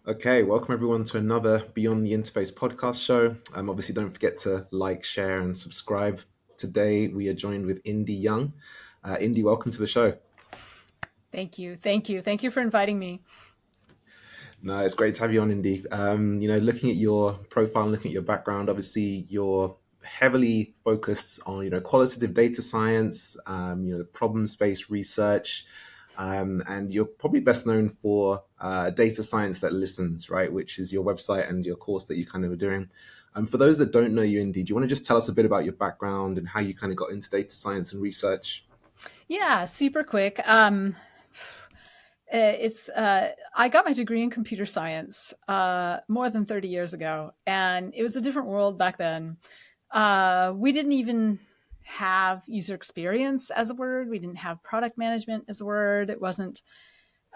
Okay, welcome everyone to another Beyond the Interface podcast show. Obviously, don't forget to like, share, and subscribe. Today, we are joined with Indi Young. Indi, welcome to the show. Thank you. Thank you. Thank you for inviting me. No, it's great to have you on, Indi. Looking at your profile and looking at your background, obviously, you're heavily focused on qualitative data science, problem-based research, and you're probably best known for data science that listens, right? Which is your website and your course that you kind of are doing. For those that don't know you, Indy, do you want to just tell us a bit about your background and how you kind of got into data science and research? Yeah, super quick. It's I got my degree in computer science more than 30 years ago, and it was a different world back then. We didn't even have user experience as a word. We didn't have product management as a word. It wasn't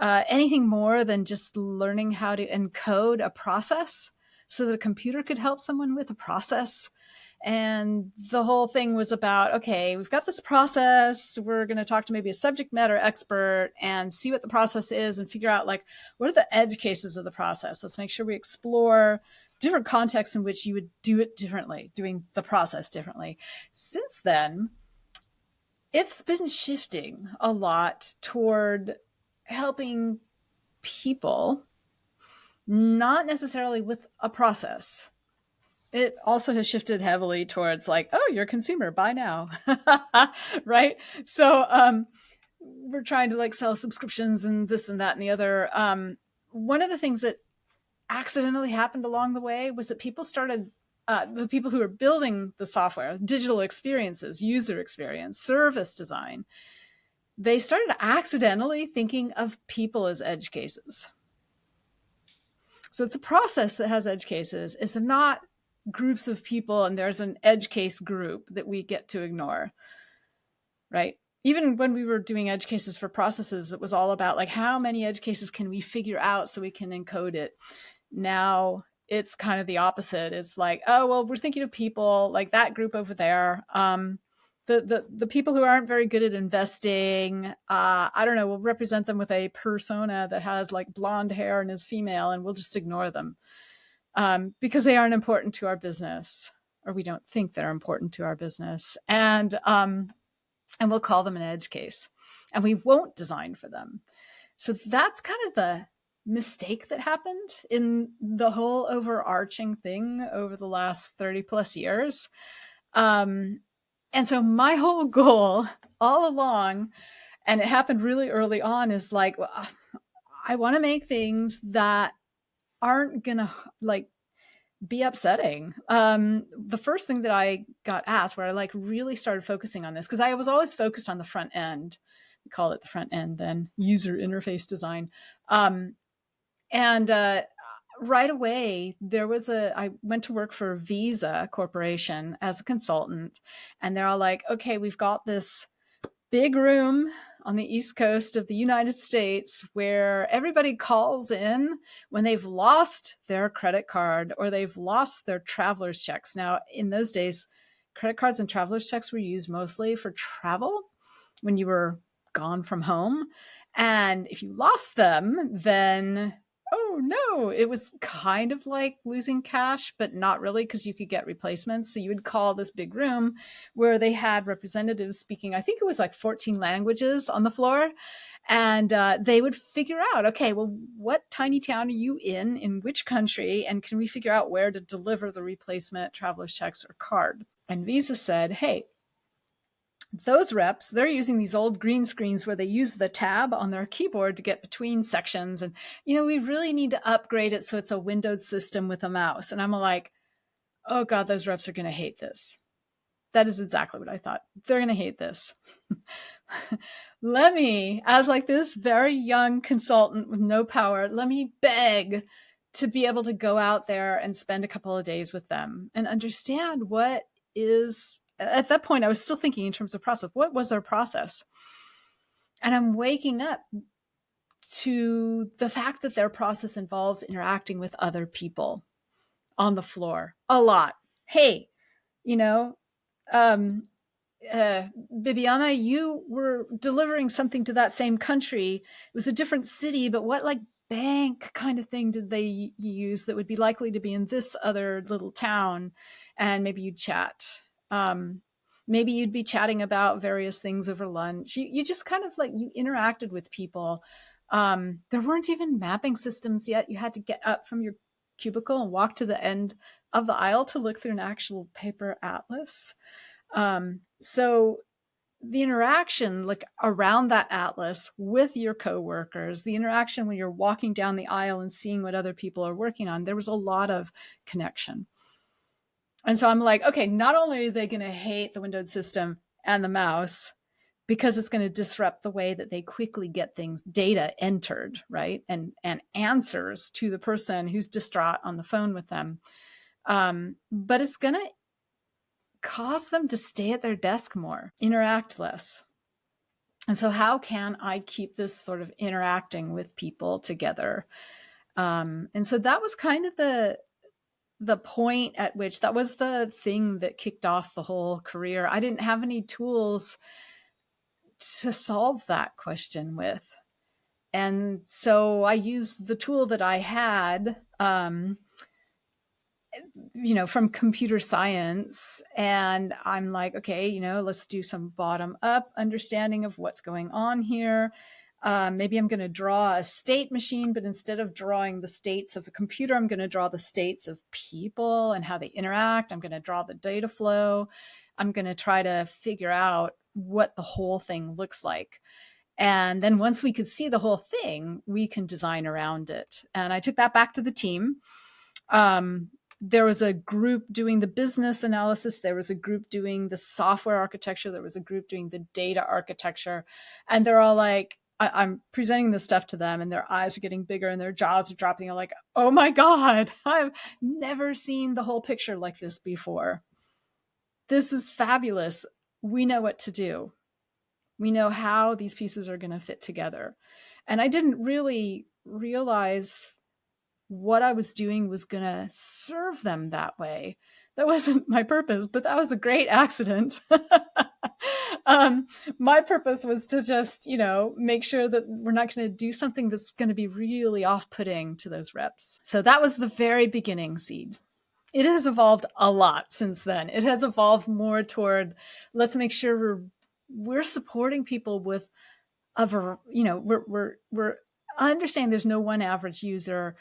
anything more than just learning how to encode a process so that a computer could help someone with a process. And the whole thing was about, okay, we've got this process. We're going to talk to maybe a subject matter expert and see what the process is and figure out, like, what are the edge cases of the process? Let's make sure we explore different contexts in which you would do it differently, doing the process differently. Since then, it's been shifting a lot toward helping people, not necessarily with a process. It also has shifted heavily towards, like, oh, you're a consumer, buy now. Right? So we're trying to, like, sell subscriptions and this and that and the other. One of the things that accidentally happened along the way was that people started, the people who were building the software, digital experiences, user experience, service design, they started accidentally thinking of people as edge cases. So it's a process that has edge cases. It's not groups of people and there's an edge case group that we get to ignore, right? Even when we were doing edge cases for processes, it was all about, like, how many edge cases can we figure out so we can encode it. Now it's kind of the opposite. It's like, oh, well, we're thinking of people like that group over there. The people who aren't very good at investing, I don't know, we'll represent them with a persona that has, like, blonde hair and is female, and we'll just ignore them because they aren't important to our business, or we don't think they're important to our business, and we'll call them an edge case, and we won't design for them. So that's kind of the mistake that happened in the whole overarching thing over the last 30 plus years. Um, and so my whole goal all along, and it happened really early on, is like, well, I want to make things that aren't going to, like, be upsetting. The first thing that I got asked, where I, like, really started focusing on this, because I was always focused on the front end. We call it the front end, then user interface design. And right away, I went to work for Visa Corporation as a consultant, and they're all like, okay, we've got this big room on the East Coast of the United States where everybody calls in when they've lost their credit card or they've lost their traveler's checks. Now, in those days, credit cards and traveler's checks were used mostly for travel when you were gone from home. And if you lost them, then, oh no, it was kind of like losing cash, but not really, because you could get replacements. So you would call this big room where they had representatives speaking, I think it was like 14 languages on the floor. And they would figure out, okay, well, what tiny town are you in which country? And can we figure out where to deliver the replacement traveler's checks or card? And Visa said, hey, those reps, they're using these old green screens where they use the tab on their keyboard to get between sections. And, we really need to upgrade it so it's a windowed system with a mouse. And I'm like, oh God, those reps are going to hate this. That is exactly what I thought. They're going to hate this. Let me, as, like, this very young consultant with no power, let me beg to be able to go out there and spend a couple of days with them and understand what is, at that point, I was still thinking in terms of process. What was their process? And I'm waking up to the fact that their process involves interacting with other people on the floor a lot. Hey, you know, um, Bibiana, you were delivering something to that same country. It was a different city, but what, like, bank kind of thing did they use that would be likely to be in this other little town? And maybe you'd chat. Maybe you'd be chatting about various things over lunch. You just kind of like, you interacted with people. There weren't even mapping systems yet. You had to get up from your cubicle and walk to the end of the aisle to look through an actual paper atlas. So the interaction like around that atlas with your coworkers, the interaction when you're walking down the aisle and seeing what other people are working on, there was a lot of connection. And so I'm like, okay, not only are they going to hate the windowed system and the mouse because it's going to disrupt the way that they quickly get things, data entered, right? And answers to the person who's distraught on the phone with them. But it's going to cause them to stay at their desk more, interact less. And so how can I keep this sort of interacting with people together? And so that was kind of the point at which, that was the thing that kicked off the whole career. I didn't have any tools to solve that question with. And so I used the tool that I had, from computer science. And I'm like, okay, let's do some bottom up understanding of what's going on here. Maybe I'm going to draw a state machine, but instead of drawing the states of a computer, I'm going to draw the states of people and how they interact. I'm going to draw the data flow. I'm going to try to figure out what the whole thing looks like. And then once we could see the whole thing, we can design around it. And I took that back to the team. There was a group doing the business analysis. There was a group doing the software architecture. There was a group doing the data architecture. And they're all like, I'm presenting this stuff to them and their eyes are getting bigger and their jaws are dropping. They're like, oh my God, I've never seen the whole picture like this before. This is fabulous. We know what to do. We know how these pieces are going to fit together. And I didn't really realize what I was doing was going to serve them that way. That wasn't my purpose, but that was a great accident. My purpose was to just, make sure that we're not going to do something that's going to be really off-putting to those reps. So that was the very beginning seed. It has evolved a lot since then. It has evolved more toward, let's make sure we're supporting people with we're understanding there's no one average user.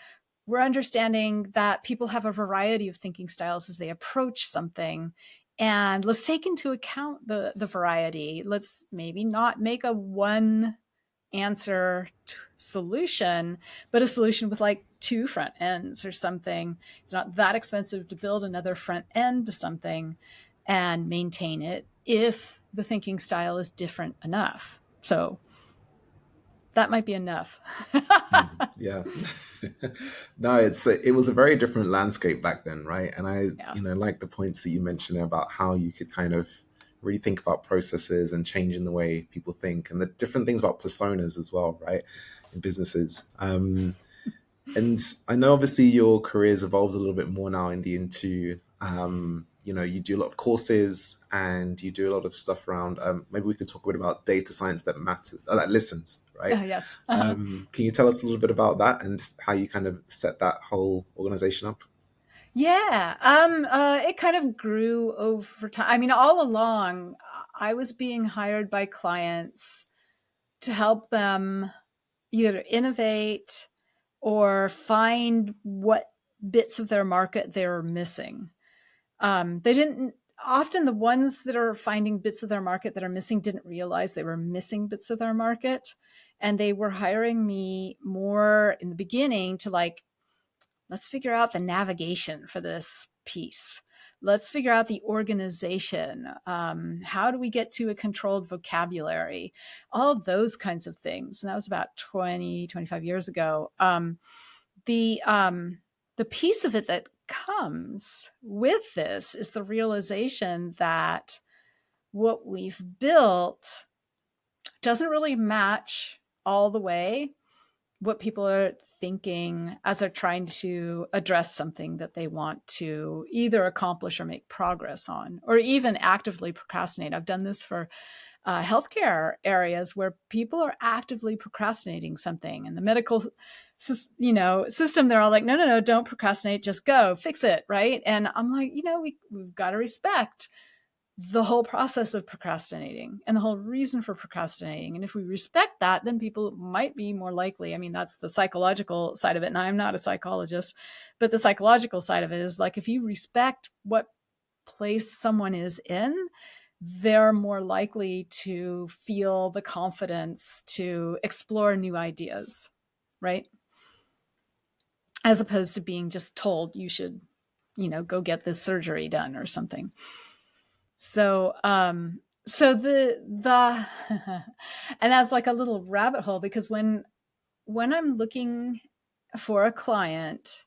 We're understanding that people have a variety of thinking styles as they approach something. And let's take into account the variety. Let's maybe not make a one answer solution, but a solution with like 2 front ends or something. It's not that expensive to build another front end to something and maintain it if the thinking style is different enough. So that might be enough. Yeah. No, it was a very different landscape back then, right? And I, like the points that you mentioned about how you could kind of really think about processes and changing the way people think, and the different things about personas as well, right, in businesses. And I know obviously your career's evolved a little bit more now, Indy, into you do a lot of courses and you do a lot of stuff around. Maybe we could talk a bit about data science that matters, that listens, right? Yes. Can you tell us a little bit about that and how you kind of set that whole organization up? Yeah. It kind of grew over time. I mean, all along, I was being hired by clients to help them either innovate or find what bits of their market they were missing. They didn't often, the ones that are finding bits of their market that are missing didn't realize they were missing bits of their market. And they were hiring me more in the beginning to like, let's figure out the navigation for this piece. Let's figure out the organization. How do we get to a controlled vocabulary? All of those kinds of things. And that was about 20, 25 years ago. The piece of it that comes with this is the realization that what we've built doesn't really match all the way what people are thinking as they're trying to address something that they want to either accomplish or make progress on, or even actively procrastinate. I've done this for healthcare areas where people are actively procrastinating something, and the medical system, they're all like, no, no, no, don't procrastinate, just go fix it, right? And I'm like, we've got to respect the whole process of procrastinating and the whole reason for procrastinating. And if we respect that, then people might be more likely. I mean, that's the psychological side of it. And I'm not a psychologist, but the psychological side of it is like, if you respect what place someone is in, they're more likely to feel the confidence to explore new ideas, right? As opposed to being just told you should, go get this surgery done or something. So and that's like a little rabbit hole, because when I'm looking for a client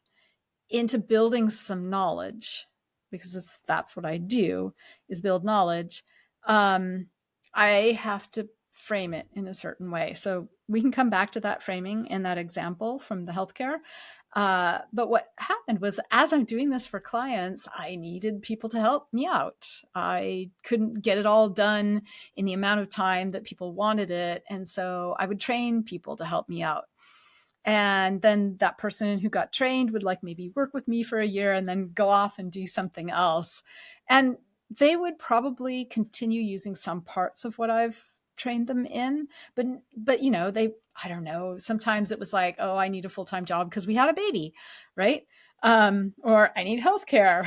into building some knowledge, because that's what I do, is build knowledge. I have to frame it in a certain way. So we can come back to that framing in that example from the healthcare. But what happened was, as I'm doing this for clients, I needed people to help me out. I couldn't get it all done in the amount of time that people wanted it. And so I would train people to help me out. And then that person who got trained would like maybe work with me for a year and then go off and do something else. And they would probably continue using some parts of what I've trained them in. But I don't know, sometimes it was like, oh, I need a full-time job because we had a baby, right? Or I need healthcare.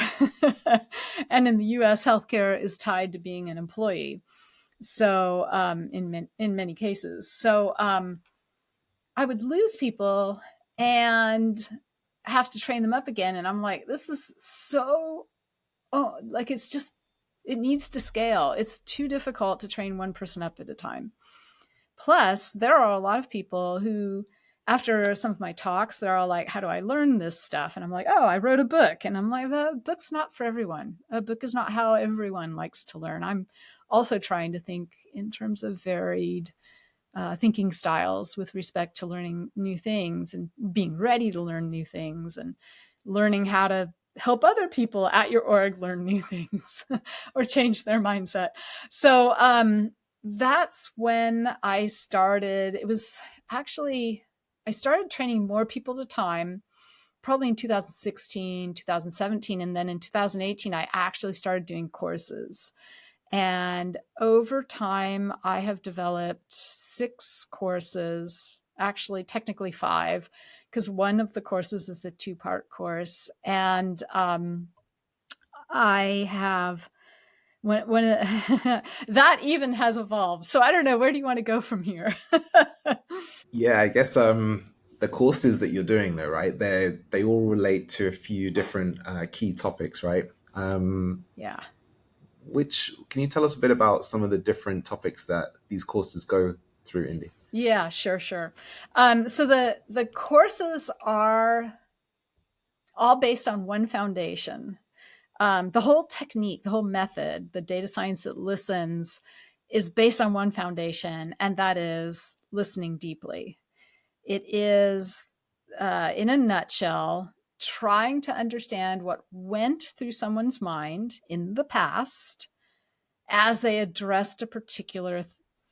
And in the US, healthcare is tied to being an employee. So in many cases. So I would lose people and have to train them up again. And I'm like, this is so, like, it needs to scale. It's too difficult to train one person up at a time. Plus, there are a lot of people who, after some of my talks, they're all like, how do I learn this stuff? And I'm like, oh, I wrote a book. And I'm like, a book's not for everyone. A book is not how everyone likes to learn. I'm also trying to think in terms of varied thinking styles with respect to learning new things and being ready to learn new things and learning how to help other people at your org learn new things or change their mindset. So that's when I started. It was actually, I started training more people at a time, probably in 2016, 2017. And then in 2018, I actually started doing courses. And over time, I have developed 6 courses, actually, technically 5, because one of the courses is a 2-part course. And I have, when that even has evolved. So I don't know, where do you want to go from here? Yeah, I guess the courses that you're doing though, right? They all relate to a few different key topics, right? Yeah. Which can you tell us a bit about some of the different topics that these courses go through, Indy? Yeah, sure, sure. So the courses are all based on one foundation. The whole technique, the whole method, the data science that listens, is based on one foundation, and that is listening deeply. It is, in a nutshell, trying to understand what went through someone's mind in the past as they addressed a particular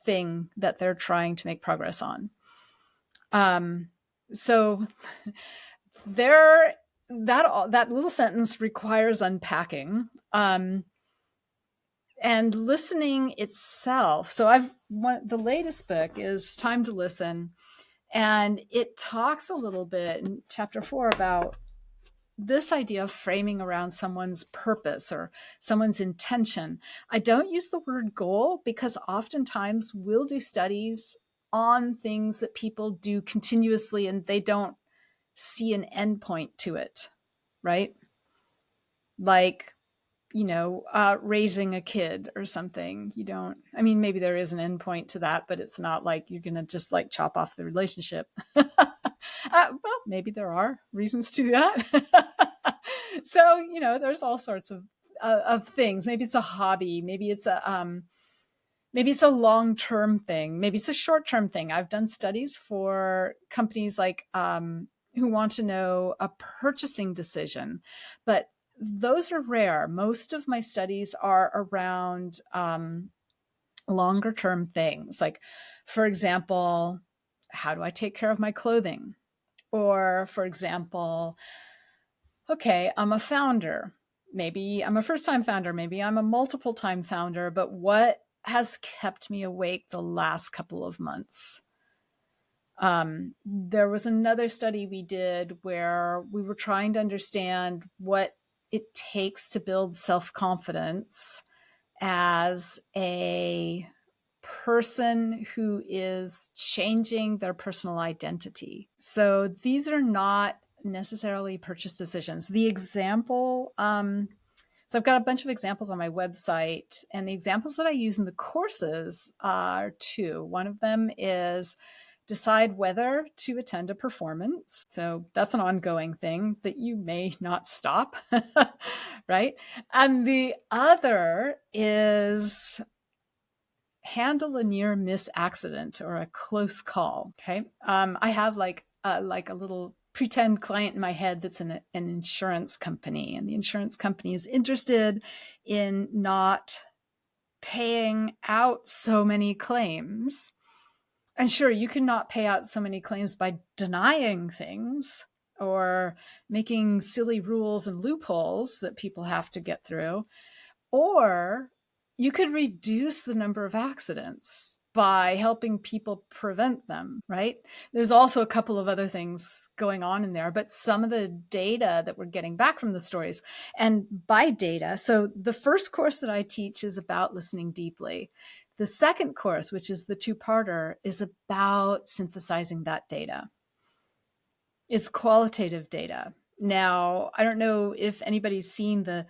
thing that they're trying to make progress on. So there, that little sentence requires unpacking. And listening itself. So the latest book is Time to Listen, and it talks a little bit in chapter 4 about this idea of framing around someone's purpose or someone's intention. I don't use the word goal because oftentimes we'll do studies on things that people do continuously and they don't see an endpoint to it, right? Like, raising a kid or something. You don't, I mean, maybe there is an endpoint to that, but it's not like you're going to just like chop off the relationship. Well, maybe there are reasons to do that. So, there's all sorts of things. Maybe it's a hobby. Maybe it's a long-term thing. Maybe it's a short-term thing. I've done studies for companies like, who want to know a purchasing decision, but those are rare. Most of my studies are around longer term things. Like, for example, how do I take care of my clothing? Or, for example, okay, I'm a founder. Maybe I'm a first time founder. Maybe I'm a multiple time founder. But what has kept me awake the last couple of months? There was another study we did where we were trying to understand what it takes to build self confidence as a person who is changing their personal identity. So these are not necessarily purchase decisions. The example, so I've got a bunch of examples on my website, and the examples that I use in the courses are two. One of them is decide whether to attend a performance. So that's an ongoing thing that you may not stop, right? And the other is handle a near miss accident or a close call. Okay. I have like a little pretend client in my head that's in an insurance company, and the insurance company is interested in not paying out so many claims. And sure, you cannot pay out so many claims by denying things or making silly rules and loopholes that people have to get through. Or you could reduce the number of accidents by helping people prevent them, right? There's also a couple of other things going on in there, but some of the data that we're getting back from the stories, and by data, so the first course that I teach is about listening deeply. The second course, which is the two-parter, is about synthesizing that data. It's qualitative data. Now, I don't know if anybody's seen the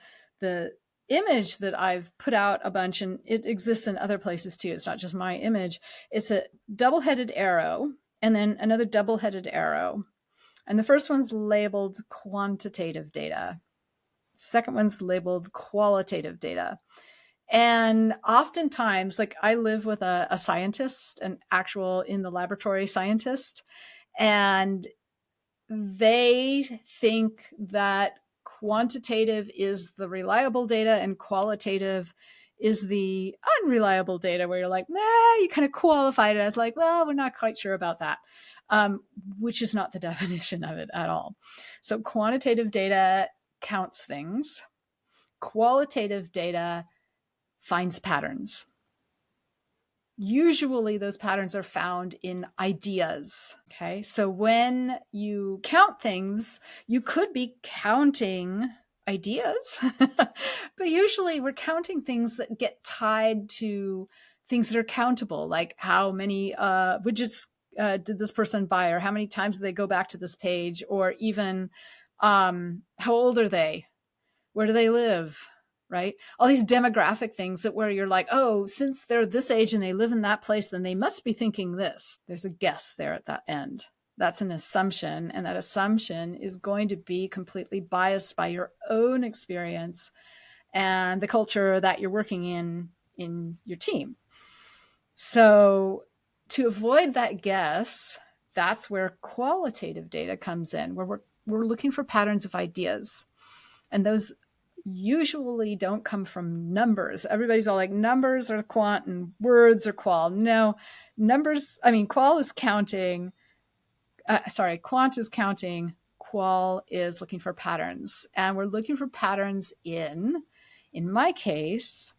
image that I've put out a bunch, and it exists in other places too. It's not just my image. It's a double-headed arrow and then another double-headed arrow. And the first one's labeled quantitative data. The second one's labeled qualitative data. And oftentimes, like I live with a scientist, an actual in the laboratory scientist, and they think that quantitative is the reliable data and qualitative is the unreliable data, where you're like, nah, you kind of qualified it as like, well, we're not quite sure about that, which is not the definition of it at all. So quantitative data counts things. Qualitative data finds patterns. Usually those patterns are found in ideas. Okay. So when you count things, you could be counting ideas, but usually we're counting things that get tied to things that are countable, like how many widgets did this person buy, or how many times do they go back to this page, or even how old are they? Where do they live? Right? All these demographic things that where you're like, oh, since they're this age and they live in that place, then they must be thinking this. There's a guess there at that end. That's an assumption. And that assumption is going to be completely biased by your own experience and the culture that you're working in your team. So to avoid that guess, that's where qualitative data comes in, where we're looking for patterns of ideas. And those usually don't come from numbers. Everybody's all like, numbers are quant and words are qual. No, qual is counting. Quant is counting. Qual is looking for patterns. And we're looking for patterns in my case,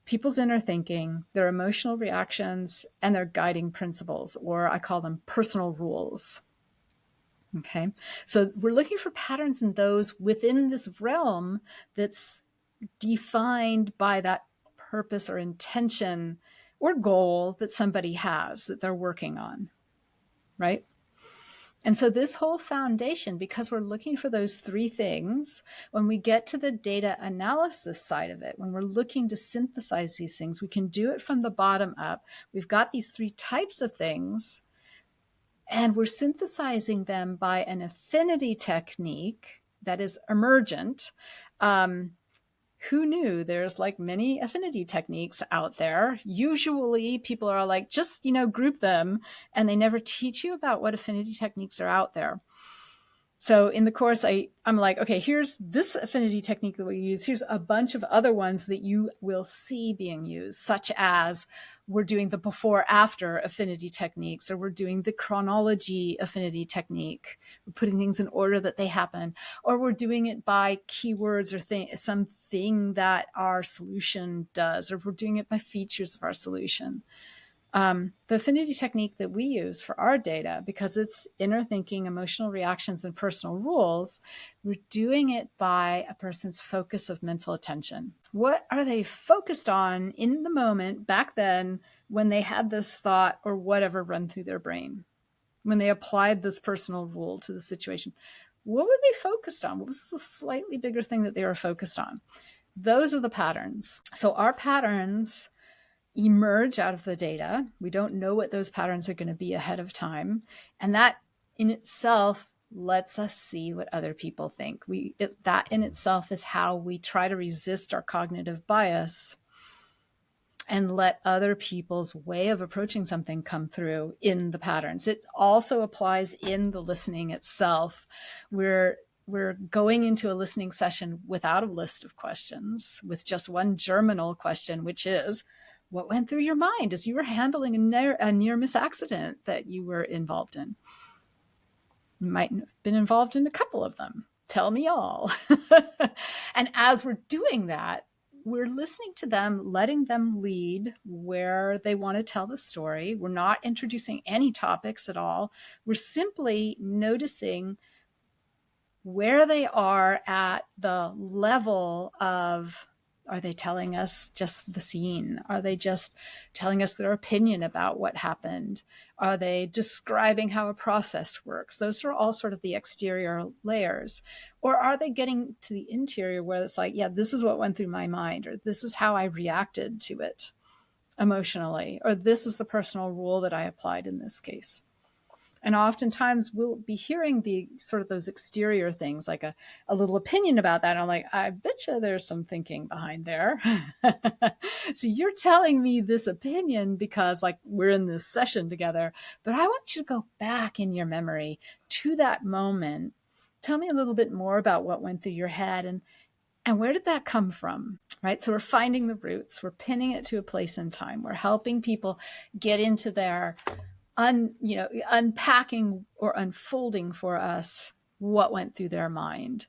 people's inner thinking, their emotional reactions, and their guiding principles, or I call them personal rules. Okay, so we're looking for patterns in those within this realm that's defined by that purpose or intention or goal that somebody has that they're working on, right? And so this whole foundation, because we're looking for those three things, when we get to the data analysis side of it, when we're looking to synthesize these things, we can do it from the bottom up. We've got these three types of things, and we're synthesizing them by an affinity technique that is emergent. Who knew there's like many affinity techniques out there? Usually people are like, just, group them, and they never teach you about what affinity techniques are out there. So in the course, I'm like, okay, here's this affinity technique that we use. Here's a bunch of other ones that you will see being used, such as we're doing the before after affinity techniques, or we're doing the chronology affinity technique. We're putting things in order that they happen, or we're doing it by keywords or something that our solution does, or we're doing it by features of our solution. The affinity technique that we use for our data, because it's inner thinking, emotional reactions, and personal rules, we're doing it by a person's focus of mental attention. What are they focused on in the moment back then when they had this thought or whatever run through their brain? When they applied this personal rule to the situation, what were they focused on? What was the slightly bigger thing that they were focused on? Those are the patterns. So our patterns emerge out of the data. We don't know what those patterns are going to be ahead of time. And that in itself lets us see what other people think. That in itself is how we try to resist our cognitive bias and let other people's way of approaching something come through in the patterns. It also applies in the listening itself. We're going into a listening session without a list of questions, with just one germinal question, which is, what went through your mind as you were handling a near miss accident that you were involved in? You might have been involved in a couple of them. Tell me all. And as we're doing that, we're listening to them, letting them lead where they want to tell the story. We're not introducing any topics at all. We're simply noticing where they are at the level of, are they telling us just the scene? Are they just telling us their opinion about what happened? Are they describing how a process works? Those are all sort of the exterior layers. Or are they getting to the interior where it's like, yeah, this is what went through my mind, or this is how I reacted to it emotionally, or this is the personal rule that I applied in this case. And oftentimes we'll be hearing the sort of those exterior things, like a little opinion about that. And I'm like, I bet you there's some thinking behind there. So you're telling me this opinion because like we're in this session together, but I want you to go back in your memory to that moment. Tell me a little bit more about what went through your head and where did that come from? Right. So we're finding the roots, we're pinning it to a place in time. We're helping people get into their unpacking or unfolding for us what went through their mind.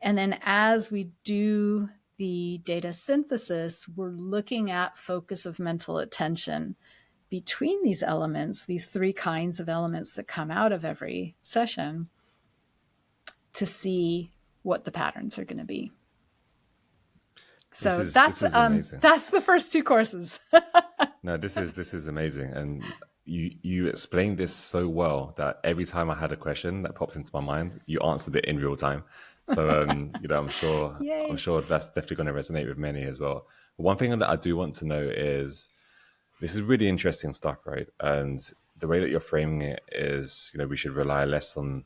And then as we do the data synthesis, we're looking at focus of mental attention between these elements, these three kinds of elements that come out of every session, to see what the patterns are going to be. So this is amazing. that's the first two courses. No, this is amazing, and you explained this so well that every time I had a question that popped into my mind, you answered it in real time. So I'm Yay. sure that's definitely going to resonate with many as well. But one thing that I do want to know is, this is really interesting stuff, right? And the way that you're framing it is, we should rely less on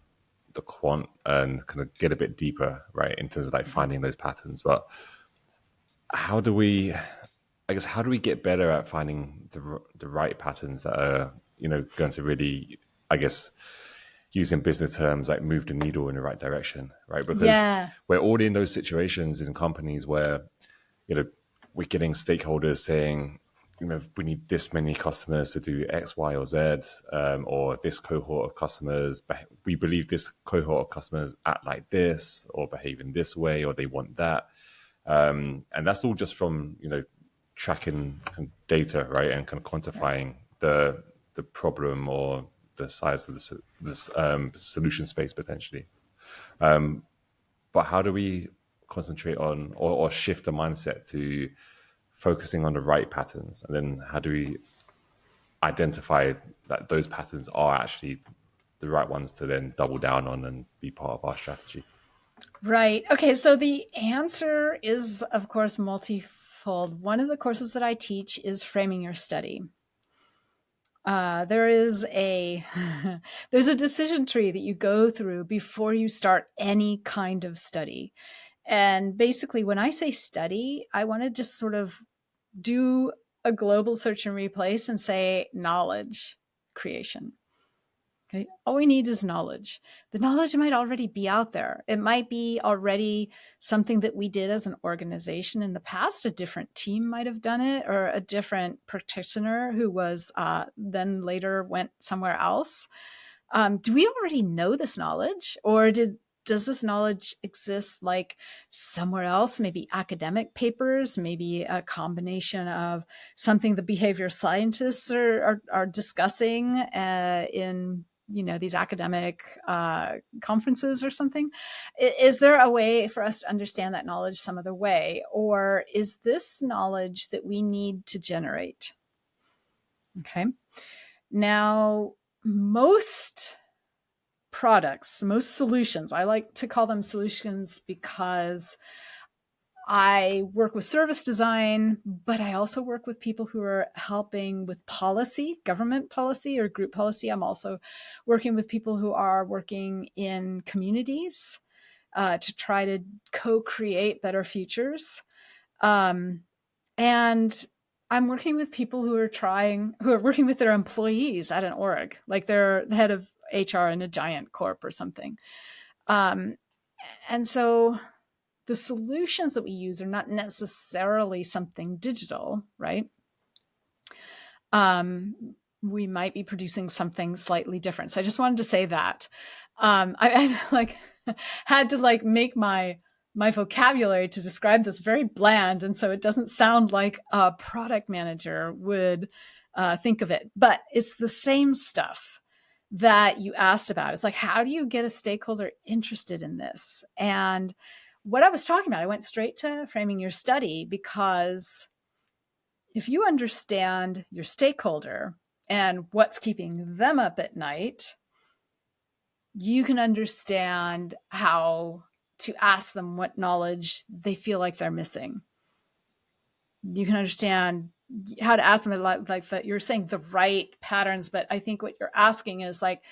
the quant and kind of get a bit deeper, right, in terms of like finding those patterns. But how do we get better at finding the right patterns that are, going to really, I guess, using business terms, like move the needle in the right direction, right? Because we're already in those situations in companies where, we're getting stakeholders saying, we need this many customers to do X, Y, or Z, or this cohort of customers, we believe this cohort of customers act like this, or behave in this way, or they want that. And that's all just from, tracking data, right, and kind of quantifying the problem or the size of the solution space potentially. But how do we concentrate on or shift the mindset to focusing on the right patterns, and then how do we identify that those patterns are actually the right ones to then double down on and be part of our strategy? Right. Okay. So the answer is, of course, multifold. One of the courses that I teach is framing your study. There is there's a decision tree that you go through before you start any kind of study. And basically, when I say study, I want to just sort of do a global search and replace and say knowledge creation. Okay. All we need is knowledge. The knowledge might already be out there. It might be already something that we did as an organization in the past. A different team might have done it, or a different practitioner who was then later went somewhere else. Do we already know this knowledge, or does this knowledge exist like somewhere else, maybe academic papers, maybe a combination of something the behavior scientists are discussing in these academic conferences or something? Is there a way for us to understand that knowledge some other way, or is this knowledge that we need to generate? Okay. Now, most products, most solutions, I like to call them solutions because I work with service design, but I also work with people who are helping with policy, government policy or group policy. I'm also working with people who are working in communities to try to co-create better futures. And I'm working with people who are working with their employees at an org, like they're the head of HR in a giant corp or something. And so the solutions that we use are not necessarily something digital, right? We might be producing something slightly different. So I just wanted to say that. I like had to like make my vocabulary to describe this very bland, and so it doesn't sound like a product manager would think of it. But it's the same stuff that you asked about. It's like, how do you get a stakeholder interested in this? And what I was talking about, I went straight to framing your study, because if you understand your stakeholder and what's keeping them up at night, you can understand how to ask them what knowledge they feel like they're missing. You can understand how to ask them, like that you're saying the right patterns, but I think what you're asking is like,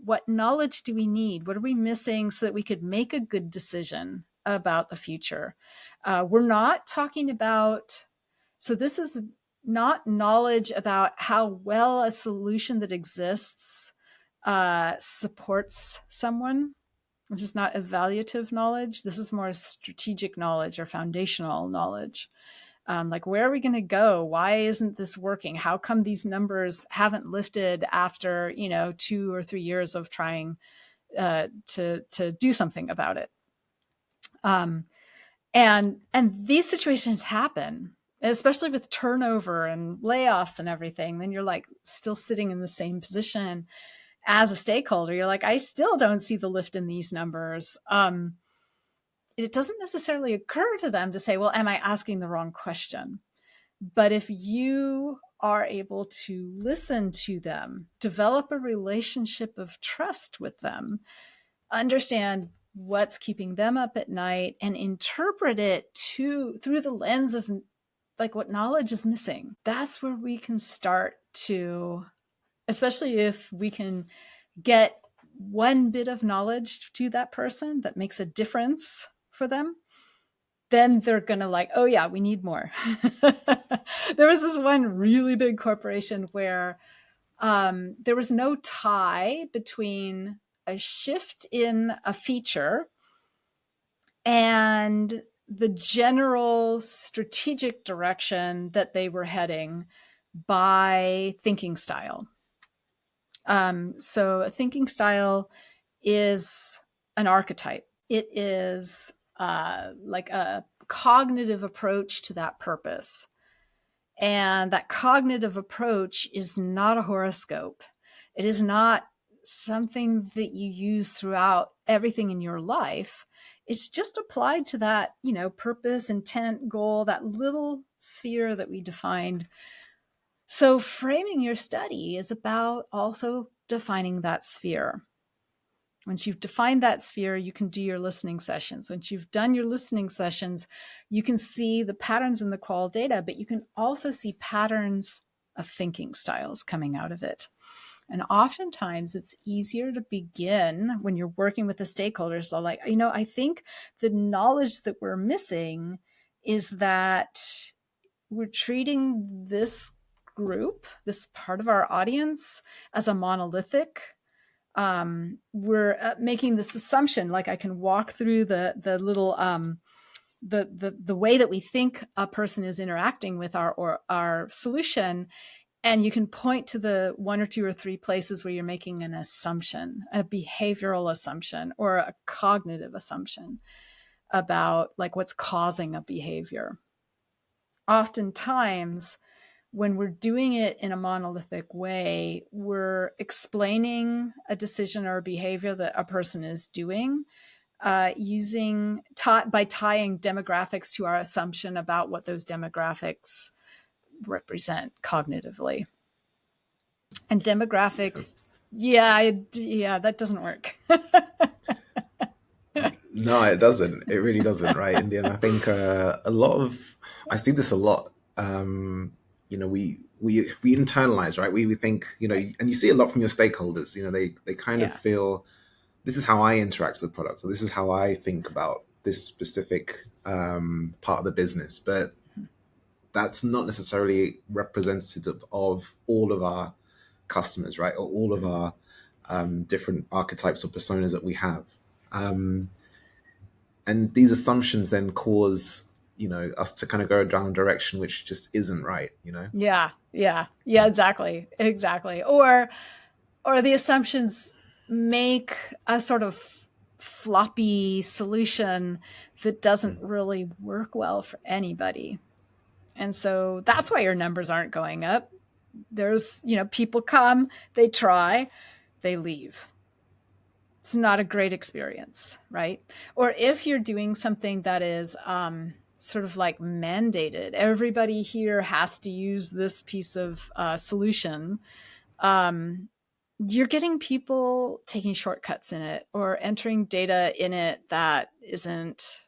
what knowledge do we need? What are we missing so that we could make a good decision about the future? We're not talking about, so this is not knowledge about how well a solution that exists supports someone. This is not evaluative knowledge. This is more strategic knowledge or foundational knowledge. Like, where are we going to go? Why isn't this working? How come these numbers haven't lifted after 2 or 3 years of trying to do something about it? And these situations happen, especially with turnover and layoffs and everything. Then you're like still sitting in the same position as a stakeholder. You're like, I still don't see the lift in these numbers. It doesn't necessarily occur to them to say, well, am I asking the wrong question? But if you are able to listen to them, develop a relationship of trust with them, understand what's keeping them up at night, and interpret it through the lens of like what knowledge is missing, that's where we can start to, especially if we can get one bit of knowledge to that person that makes a difference for them, then they're gonna like, oh yeah, we need more. There was this one really big corporation where there was no tie between a shift in a feature and the general strategic direction that they were heading by thinking style. So a thinking style is an archetype. It is like a cognitive approach to that purpose. And that cognitive approach is not a horoscope. It is not something that you use throughout everything in your life. It's just applied to that, purpose, intent, goal, that little sphere that we defined. So framing your study is about also defining that sphere. Once you've defined that sphere, you can do your listening sessions. Once you've done your listening sessions, you can see the patterns in the qual data, but you can also see patterns of thinking styles coming out of it. And oftentimes it's easier to begin when you're working with the stakeholders. They're like, I think the knowledge that we're missing is that we're treating this group, this part of our audience, as a monolithic we're making this assumption, like I can walk through the little the way that we think a person is interacting with our solution, and you can point to the one or two or three places where you're making an assumption, a behavioral assumption or a cognitive assumption about like what's causing a behavior. Oftentimes, when we're doing it in a monolithic way, we're explaining a decision or a behavior that a person is doing by tying demographics to our assumption about what those demographics represent cognitively. And demographics, yeah, that doesn't work. No, it doesn't. It really doesn't, right, India? And I think I see this a lot. We internalize, right? We think, and you see a lot from your stakeholders. They kind of Yeah. feel this is how I interact with products, or this is how I think about this specific part of the business. But that's not necessarily representative of all of our customers, right? Or all of our different archetypes or personas that we have. And these assumptions then cause us to kind of go down a direction which just isn't right. Yeah, exactly. Or the assumptions make a sort of floppy solution that doesn't really work well for anybody. And so that's why your numbers aren't going up. There's, people come, they try, they leave. It's not a great experience, right? Or if you're doing something that is sort of like mandated, everybody here has to use this piece of solution, you're getting people taking shortcuts in it or entering data in it that isn't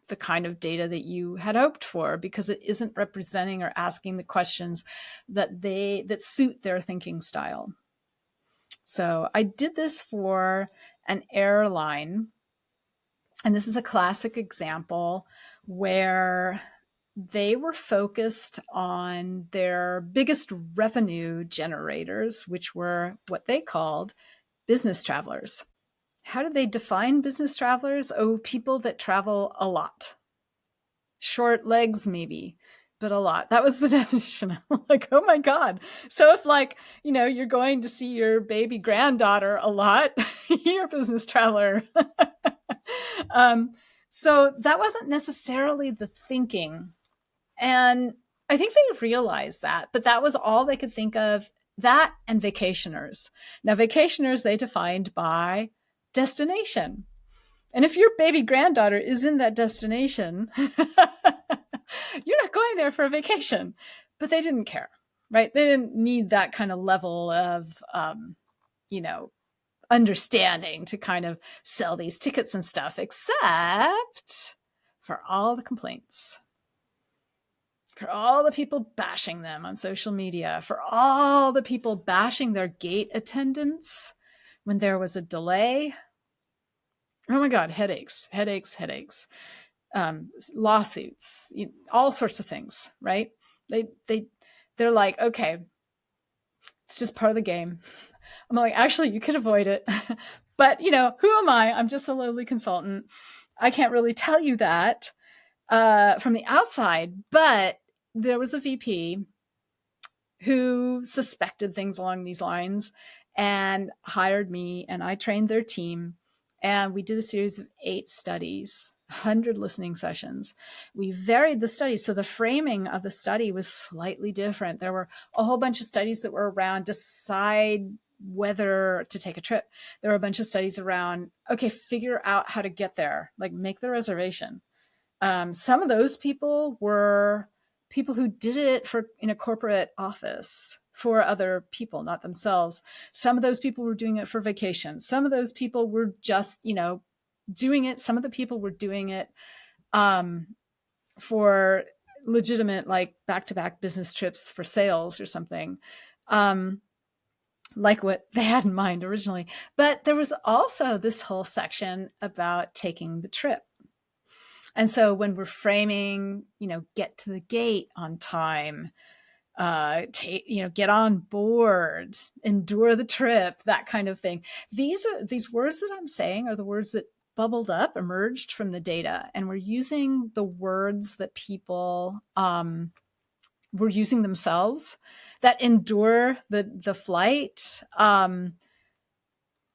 the kind of data that you had hoped for, because it isn't representing or asking the questions that suit their thinking style. So I did this for an airline, and this is a classic example where they were focused on their biggest revenue generators, which were what they called business travelers. How did they define business travelers? Oh, people that travel a lot. Short legs, maybe, but a lot. That was the definition. I'm like, oh my God. So if you're going to see your baby granddaughter a lot, you're a business traveler. So that wasn't necessarily the thinking. And I think they realized that, but that was all they could think of, that and vacationers. Now, vacationers, they defined by destination. And if your baby granddaughter is in that destination, you're not going there for a vacation. But they didn't care, right? They didn't need that kind of level of, understanding to kind of sell these tickets and stuff, except for all the complaints, for all the people bashing them on social media, for all the people bashing their gate attendants when there was a delay. Oh my God, headaches, lawsuits, all sorts of things, right? They're like, okay, it's just part of the game. I'm like, actually, you could avoid it. But, who am I? I'm just a lowly consultant. I can't really tell you that from the outside. But there was a VP who suspected things along these lines and hired me, and I trained their team. And we did a series of 8 studies, 100 listening sessions. We varied the studies. So the framing of the study was slightly different. There were a whole bunch of studies that were around decide whether to take a trip. There were a bunch of studies around, okay, figure out how to get there, like make the reservation. Some of those people were people who did it in a corporate office for other people, not themselves. Some of those people were doing it for vacation. Some of those people were just, doing it. Some of the people were doing it for legitimate, like back-to-back business trips for sales or something, like what they had in mind originally. But there was also this whole section about taking the trip. And so when we're framing, get to the gate on time, get on board, endure the trip, that kind of thing. These words that I'm saying are the words that bubbled up, emerged from the data, and we're using the words that people were using themselves, that endure the flight.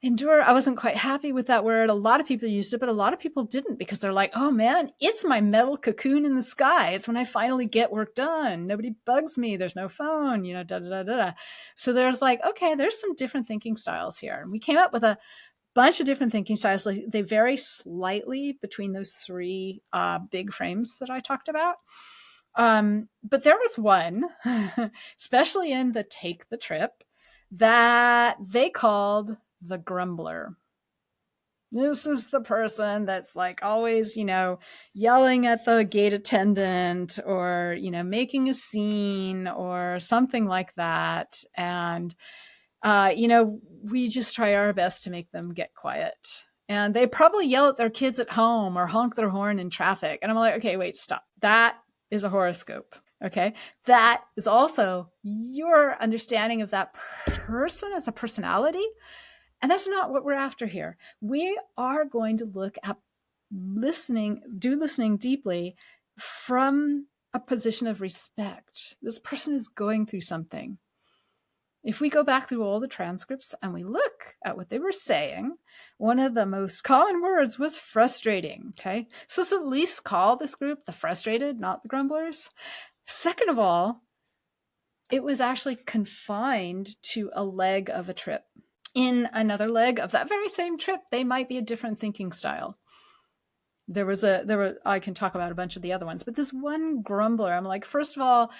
Endure, I wasn't quite happy with that word. A lot of people used it, but a lot of people didn't, because they're like, oh man, it's my metal cocoon in the sky. It's when I finally get work done. Nobody bugs me. There's no phone, da da da da. So there's like, okay, there's some different thinking styles here. And we came up with a bunch of different thinking styles. Like, they vary slightly between those three big frames that I talked about. But there was one, especially in the Take the Trip, that they called the grumbler. This is the person that's like always, yelling at the gate attendant, or, making a scene or something like that. And, we just try our best to make them get quiet. And they probably yell at their kids at home or honk their horn in traffic. And I'm like, okay, wait, stop. That is a horoscope. Okay. That is also your understanding of that person as a personality. And that's not what we're after here. We are going to look at listening deeply from a position of respect. This person is going through something. If we go back through all the transcripts and we look at what they were saying, one of the most common words was frustrating. Okay. So let's at least call this group the frustrated, not the grumblers. Second of all, it was actually confined to a leg of a trip. In another leg of that very same trip, they might be a different thinking style. I can talk about a bunch of the other ones, but this one grumbler, I'm like, first of all,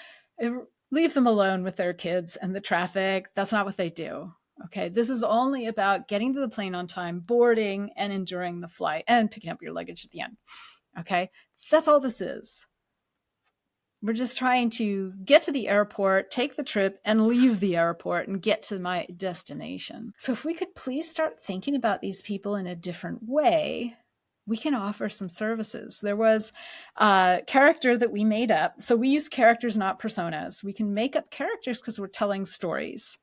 leave them alone with their kids and the traffic. That's not what they do. Okay. This is only about getting to the plane on time, boarding, and enduring the flight, and picking up your luggage at the end. Okay. That's all this is. We're just trying to get to the airport, take the trip, and leave the airport and get to my destination. So if we could please start thinking about these people in a different way, we can offer some services. There was a character that we made up. So we use characters, not personas. We can make up characters because we're telling stories.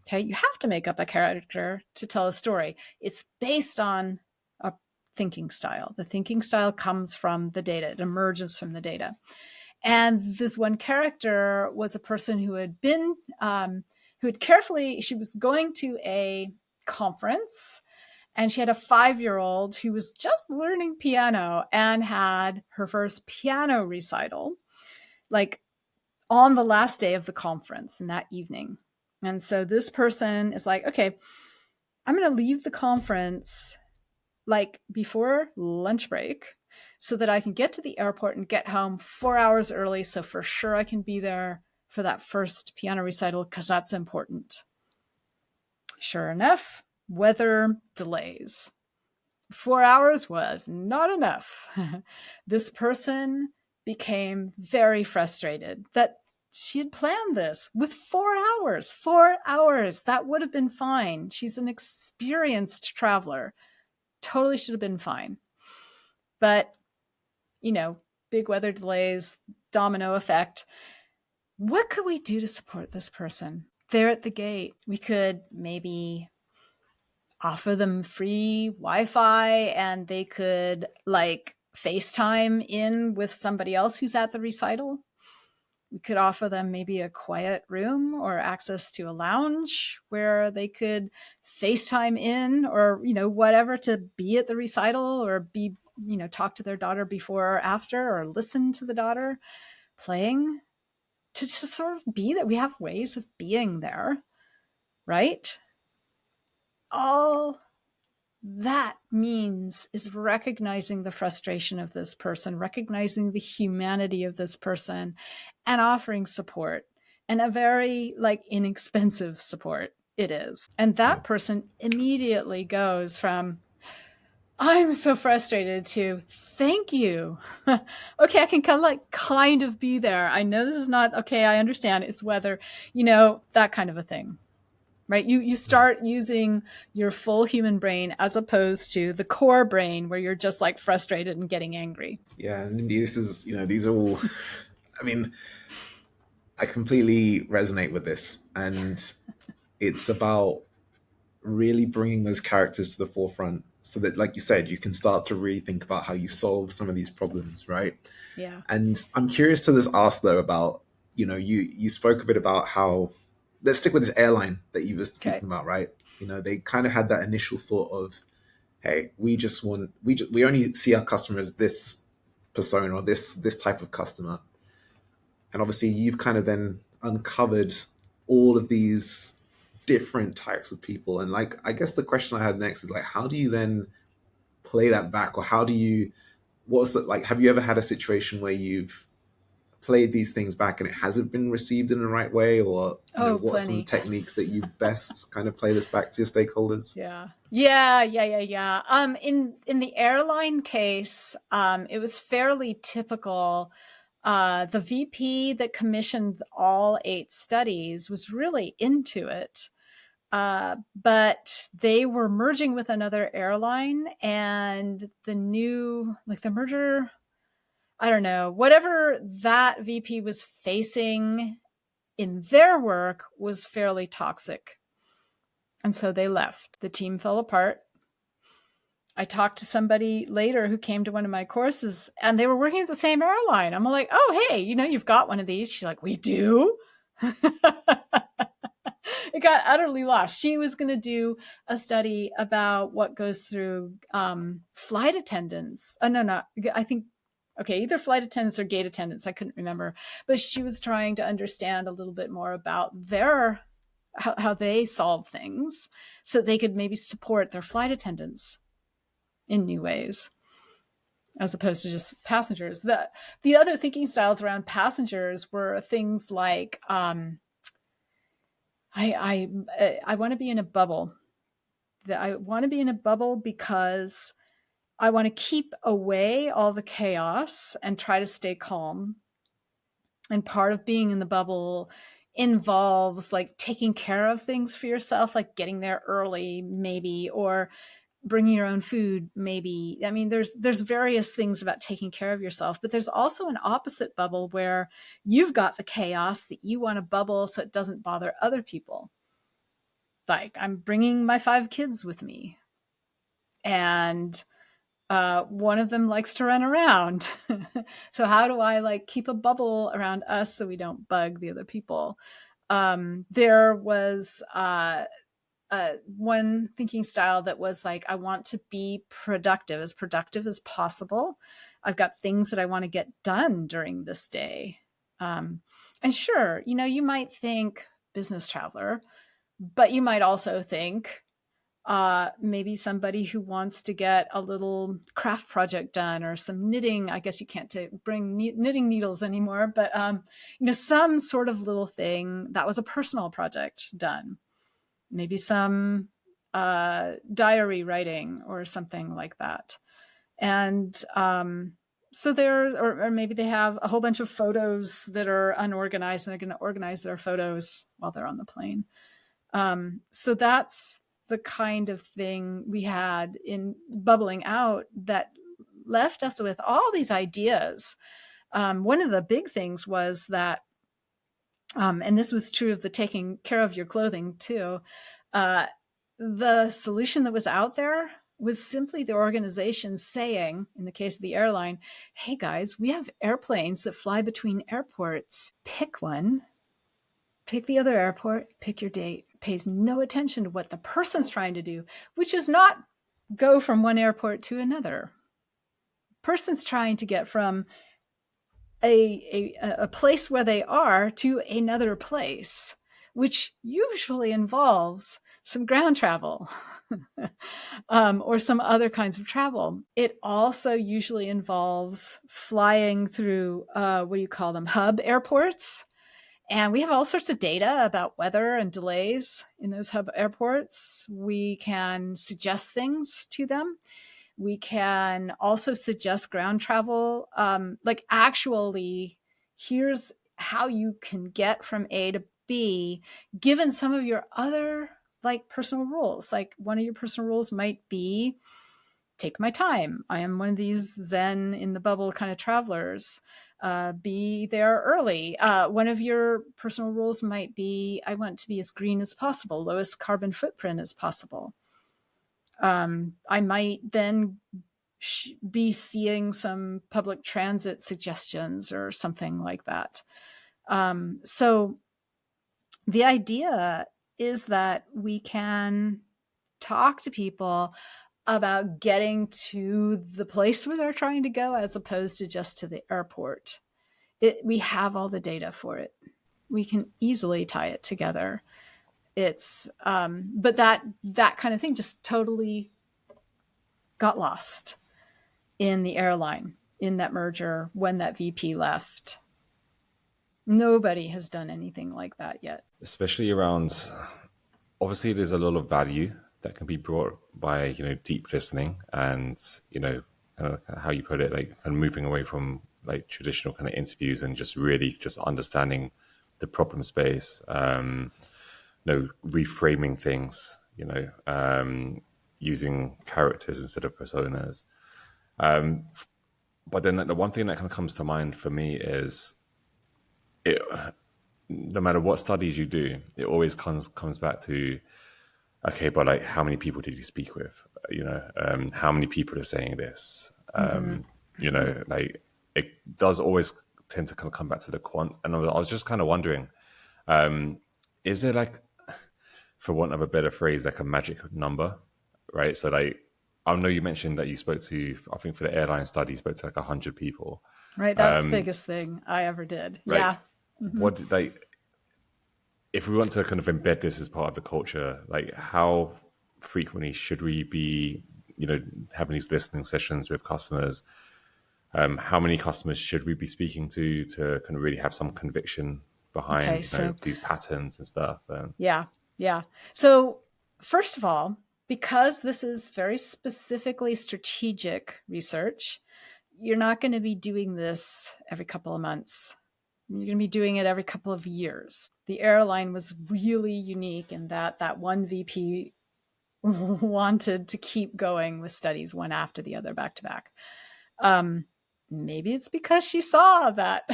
Okay, you have to make up a character to tell a story. It's based on a thinking style. The thinking style comes from the data. It emerges from the data. And this one character was a person who had been, she was going to a conference, and she had a 5-year-old who was just learning piano and had her first piano recital, like on the last day of the conference in that evening. And so this person is like, okay, I'm going to leave the conference like before lunch break, so that I can get to the airport and get home 4 hours early. So for sure I can be there for that first piano recital, because that's important. Sure enough, weather delays. 4 hours was not enough. This person became very frustrated that she had planned this with 4 hours. 4 hours. That would have been fine. She's an experienced traveler. Totally should have been fine. But big weather delays, domino effect. What could we do to support this person? There at the gate, we could maybe offer them free Wi-Fi, and they could like FaceTime in with somebody else who's at the recital. We could offer them maybe a quiet room or access to a lounge where they could FaceTime in, or, whatever, to be at the recital, or be, talk to their daughter before or after, or listen to the daughter playing, to sort of be that. We have ways of being there, right? All that means is recognizing the frustration of this person, recognizing the humanity of this person, and offering support, and a very inexpensive support it is. And that person immediately goes from, I'm so frustrated, to thank you. Okay, I can kind of be there. I know this is not okay. I understand it's weather, that kind of a thing. Right? You start using your full human brain, as opposed to the core brain where you're just frustrated and getting angry. Yeah, and indeed, this is, these are all, I mean, I completely resonate with this, and it's about really bringing those characters to the forefront so that, like you said, you can start to really think about how you solve some of these problems, right? Yeah. And I'm curious to this ask though about, you spoke a bit about how, let's stick with this airline that you were Okay. speaking about, right? They kind of had that initial thought of, hey, we only see our customers this persona or this type of customer. And obviously you've kind of then uncovered all of these different types of people. And like, I guess the question I had next is like, how do you then play that back, or how do you, what's it like? Have you ever had a situation where you've played these things back and it hasn't been received in the right way, or Oh, what are some plenty. techniques that you best kind of play this back to your stakeholders? Yeah. Yeah. In the airline case, it was fairly typical. The VP that commissioned all 8 studies was really into it. But they were merging with another airline, and the merger, I don't know, whatever that VP was facing in their work was fairly toxic. And so they left. The team fell apart. I talked to somebody later who came to one of my courses, and they were working at the same airline. I'm like, oh, hey, you've got one of these. She's like, we do. It got utterly lost. She was going to do a study about what goes through flight attendants. No, I think, okay, either flight attendants or gate attendants. I couldn't remember. But she was trying to understand a little bit more about how they solve things so they could maybe support their flight attendants in new ways, as opposed to just passengers. The other thinking styles around passengers were things like, I want to be in a bubble. I want to be in a bubble because I want to keep away all the chaos and try to stay calm. And part of being in the bubble involves like taking care of things for yourself, like getting there early, maybe, or bringing your own food, maybe. I mean, there's various things about taking care of yourself, but there's also an opposite bubble where you've got the chaos that you want to bubble so it doesn't bother other people. Like, I'm bringing my 5 kids with me, and one of them likes to run around. So how do I like keep a bubble around us so we don't bug the other people? There was one thinking style that was like, I want to be productive as possible. I've got things that I want to get done during this day. And sure, you might think business traveler, but you might also think maybe somebody who wants to get a little craft project done, or some knitting. I guess you can't bring knitting needles anymore, but some sort of little thing that was a personal project done. Maybe some diary writing or something like that. And so or maybe they have a whole bunch of photos that are unorganized, and they're going to organize their photos while they're on the plane. So that's the kind of thing we had in bubbling out that left us with all these ideas. One of the big things was that, and this was true of the taking care of your clothing too, the solution that was out there was simply the organization saying, in the case of the airline, hey guys, we have airplanes that fly between airports. Pick one, pick the other airport, pick your date. Pays no attention to what the person's trying to do, which is not go from one airport to another. Person's trying to get from a place where they are to another place, which usually involves some ground travel or some other kinds of travel. It also usually involves flying through, what do you call them, hub airports. And we have all sorts of data about weather and delays in those hub airports. We can suggest things to them. We can also suggest ground travel. Like, actually, here's how you can get from A to B, given some of your other like personal rules. Like, one of your personal rules might be take my time. I am one of these Zen in the bubble kind of travelers. Be there early. One of your personal rules might be, I want to be as green as possible, lowest carbon footprint as possible. I might then be seeing some public transit suggestions or something like that. So the idea is that we can talk to people about getting to the place where they're trying to go as opposed to just to the airport. We have all the data for it. We can easily tie it together. It's but that kind of thing just totally got lost in the airline, in that merger, when that VP left. Nobody has done anything like that yet. Especially around, obviously there's a lot of value that can be brought by, deep listening and, kind of how you put it, like kind of moving away from like traditional kind of interviews and just really just understanding the problem space, reframing things, using characters instead of personas. But then the one thing that kind of comes to mind for me is no matter what studies you do, it always comes back to, okay, but like how many people did you speak with? How many people are saying this? Like it does always tend to kind of come back to the quant. And I was just kind of wondering, is there like, for want of a better phrase, like a magic number, right? So like, I know you mentioned that you spoke to, I think for the airline study, you spoke to like 100 people. Right, that's the biggest thing I ever did. Right? Yeah. What if we want to kind of embed this as part of the culture, like how frequently should we be, having these listening sessions with customers? How many customers should we be speaking to kind of really have some conviction behind these patterns and stuff? Yeah. So first of all, because this is very specifically strategic research, you're not going to be doing this every couple of months. You're going to be doing it every couple of years. The airline was really unique in that one VP wanted to keep going with studies one after the other back to back. Maybe it's because she saw that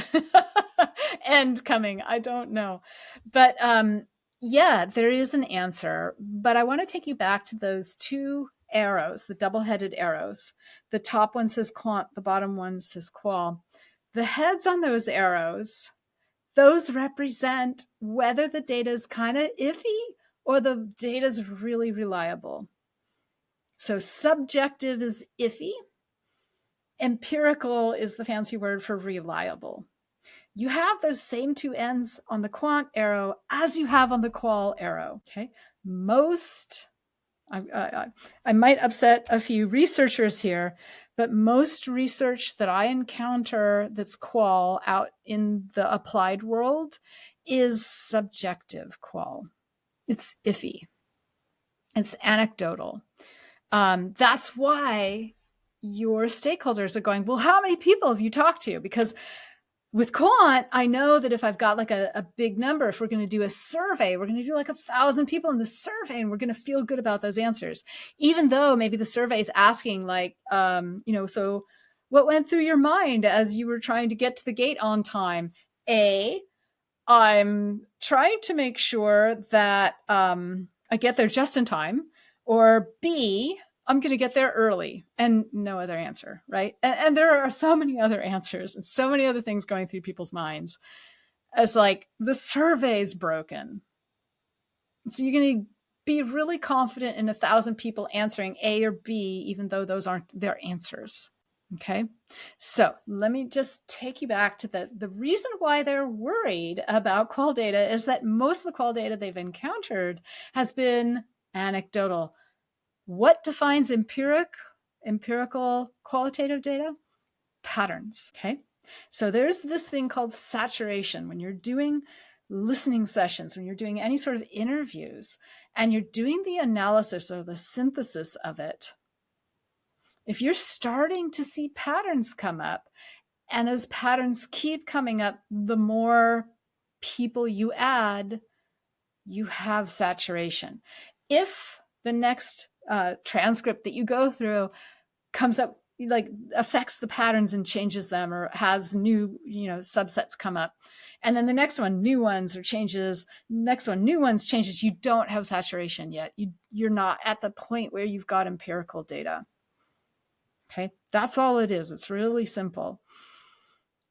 end coming. I don't know. But yeah, there is an answer. But I want to take you back to those two arrows, the double-headed arrows. The top one says quant, the bottom one says qual. The heads on those arrows, those represent whether the data is kind of iffy or the data is really reliable. So subjective is iffy. Empirical is the fancy word for reliable. You have those same two ends on the quant arrow as you have on the qual arrow. Okay. I might upset a few researchers here, but most research that I encounter that's qual out in the applied world is subjective qual. It's iffy. It's anecdotal. That's why your stakeholders are going, well, how many people have you talked to? Because with quant, I know that if I've got like a big number, if we're going to do a survey, we're going to do like 1,000 people in the survey and we're going to feel good about those answers. Even though maybe the survey is asking like, so what went through your mind as you were trying to get to the gate on time? A, I'm trying to make sure that I get there just in time. Or B, I'm going to get there early, and no other answer, right? And there are so many other answers and so many other things going through people's minds. It's like the survey's broken. So you're going to be really confident in 1,000 people answering A or B, even though those aren't their answers. Okay. So let me just take you back to the reason why they're worried about qual data is that most of the qual data they've encountered has been anecdotal. What defines empirical qualitative data? Patterns. Okay. So there's this thing called saturation when you're doing listening sessions, when you're doing any sort of interviews, and you're doing the analysis or the synthesis of it. If you're starting to see patterns come up, and those patterns keep coming up, the more people you add, you have saturation. If the next transcript that you go through comes up, like affects the patterns and changes them, or has new, subsets come up. And then the next one, new ones or changes. Next one, new ones, changes. You don't have saturation yet. You're not at the point where you've got empirical data. Okay, that's all it is. It's really simple.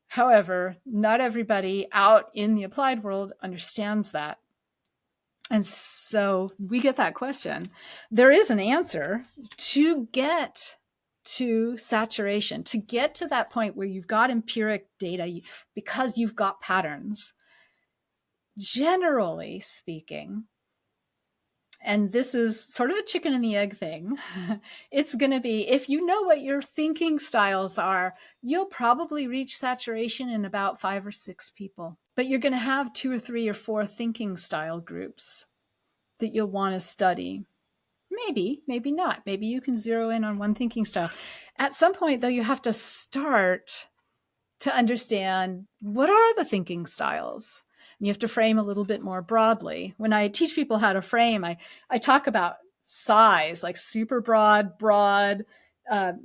However, not everybody out in the applied world understands that. And so we get that question. There is an answer to get to saturation, to get to that point where you've got empiric data because you've got patterns. Generally speaking, and this is sort of a chicken and the egg thing, it's going to be, if you know what your thinking styles are, you'll probably reach saturation in about 5 or 6 people. But you're going to have 2 or 3 or 4 thinking style groups that you'll want to study. Maybe not. Maybe you can zero in on one thinking style. At some point, though, you have to start to understand, what are the thinking styles? And you have to frame a little bit more broadly. When I teach people how to frame, I talk about size, like super broad,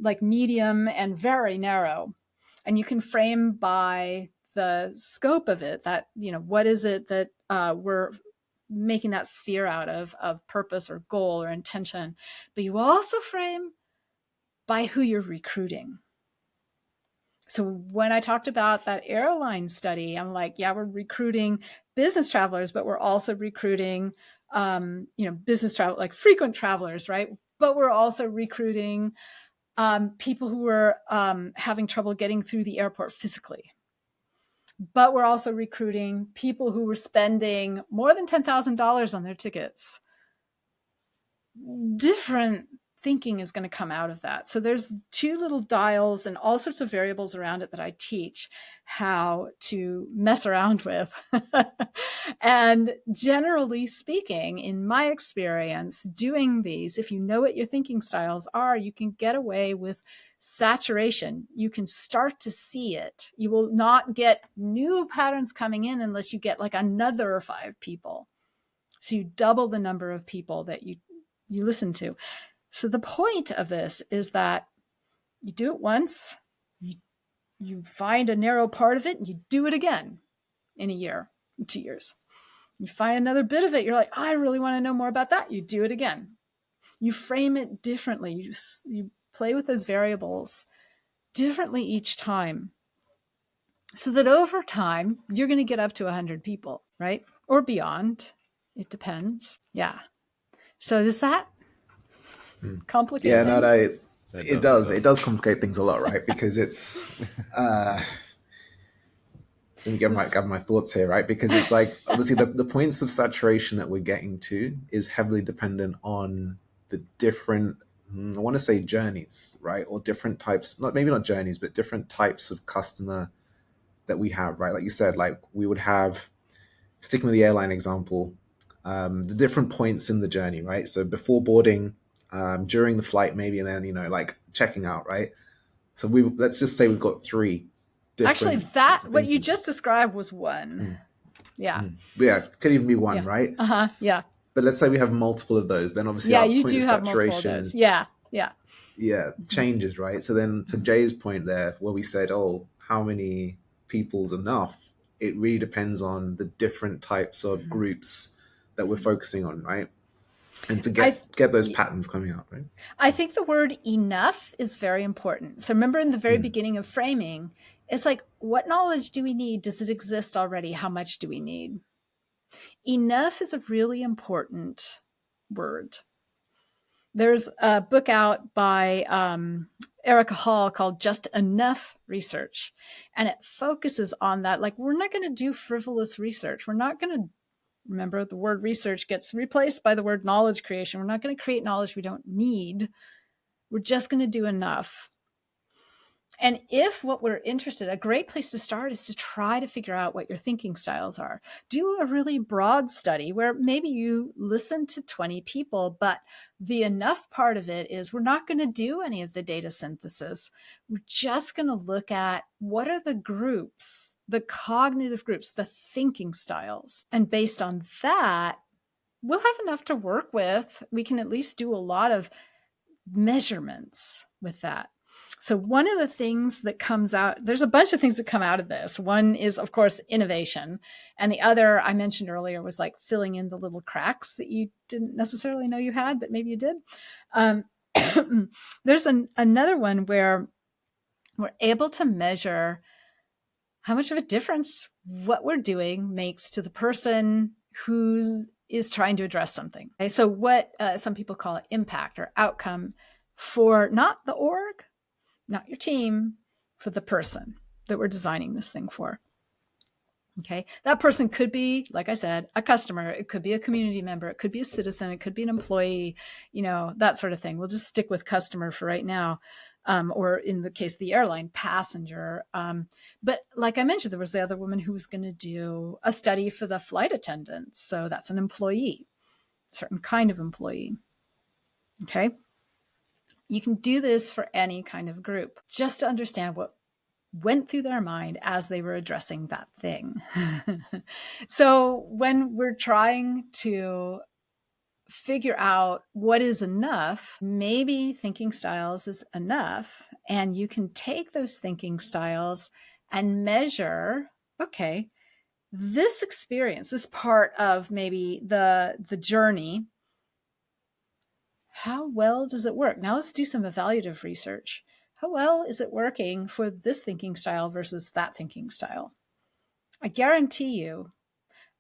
like medium, and very narrow. And you can frame by the scope of it, that, what is it that we're making that sphere out of purpose or goal or intention. But you also frame by who you're recruiting. So when I talked about that airline study, I'm like, yeah, we're recruiting business travelers, but we're also recruiting, business travel, like frequent travelers, right? But we're also recruiting people who were having trouble getting through the airport physically. But we're also recruiting people who were spending more than $10,000 on their tickets. Different thinking is going to come out of that. So there's 2 little dials and all sorts of variables around it that I teach how to mess around with. And generally speaking, in my experience doing these, if you know what your thinking styles are, you can get away with saturation. You can start to see it. You will not get new patterns coming in unless you get like another 5 people. So you double the number of people that you listen to. So the point of this is that you do it once, you find a narrow part of it, and you do it again in a year, 2 years. You find another bit of it, you're like, I really want to know more about that. You do it again. You frame it differently. You play with those variables differently each time, so that over time, you're going to get up to 100 people, right? Or beyond. It depends. Yeah. So does that complicate Yeah, things? no, it does complicate things a lot, right? Because it's let me get my thoughts here, right? Because it's like, obviously the points of saturation that we're getting to is heavily dependent on the different, I want to say journeys, right? Or different types, maybe not journeys, but different types of customer that we have, right? Like you said, like we would have, sticking with the airline example, the different points in the journey, right? So before boarding, during the flight, maybe, and then, like checking out, right? So let's just say we've got 3 Actually, different what you just described was one. Yeah. Yeah, could even be one, right? Yeah. But let's say we have multiple of those, then obviously Yeah, our you point do of have multiple of saturation, those. Yeah. changes, right? So then to Jay's point there, where we said, oh, how many people's enough? It really depends on the different types of groups that we're focusing on, right? And to get those patterns coming out, right? I think the word enough is very important. So remember, in the very beginning of framing, it's like, what knowledge do we need? Does it exist already? How much do we need? Enough is a really important word. There's a book out by Erica Hall called Just Enough Research. And it focuses on that. Like, we're not going to do frivolous research. We're not going to, remember, the word research gets replaced by the word knowledge creation. We're not going to create knowledge we don't need. We're just going to do enough. And if what we're interested, a great place to start is to try to figure out what your thinking styles are. Do a really broad study where maybe you listen to 20 people, but the enough part of it is we're not going to do any of the data synthesis. We're just going to look at what are the groups, the cognitive groups, the thinking styles. And based on that, we'll have enough to work with. We can at least do a lot of measurements. with that. So one of the things that comes out, there's a bunch of things that come out of this. One is, of course, innovation. And the other I mentioned earlier was like filling in the little cracks that you didn't necessarily know you had, but maybe you did. There's another one where we're able to measure how much of a difference what we're doing makes to the person who is trying to address something. Okay? So what some people call it impact or outcome for not the org, not your team, for the person that we're designing this thing for. Okay. That person could be, like I said, a customer. It could be a community member. It could be a citizen. It could be an employee, that sort of thing. We'll just stick with customer for right now. Or in the case of the airline, passenger. But like I mentioned, there was the other woman who was going to do a study for the flight attendants. So that's an employee, a certain kind of employee. Okay. You can do this for any kind of group, just to understand what went through their mind as they were addressing that thing. So when we're trying to figure out what is enough, maybe thinking styles is enough. And you can take those thinking styles and measure, okay, this experience, this part of maybe the journey, how well does it work? Now let's do some evaluative research. How well is it working for this thinking style versus that thinking style? I guarantee you,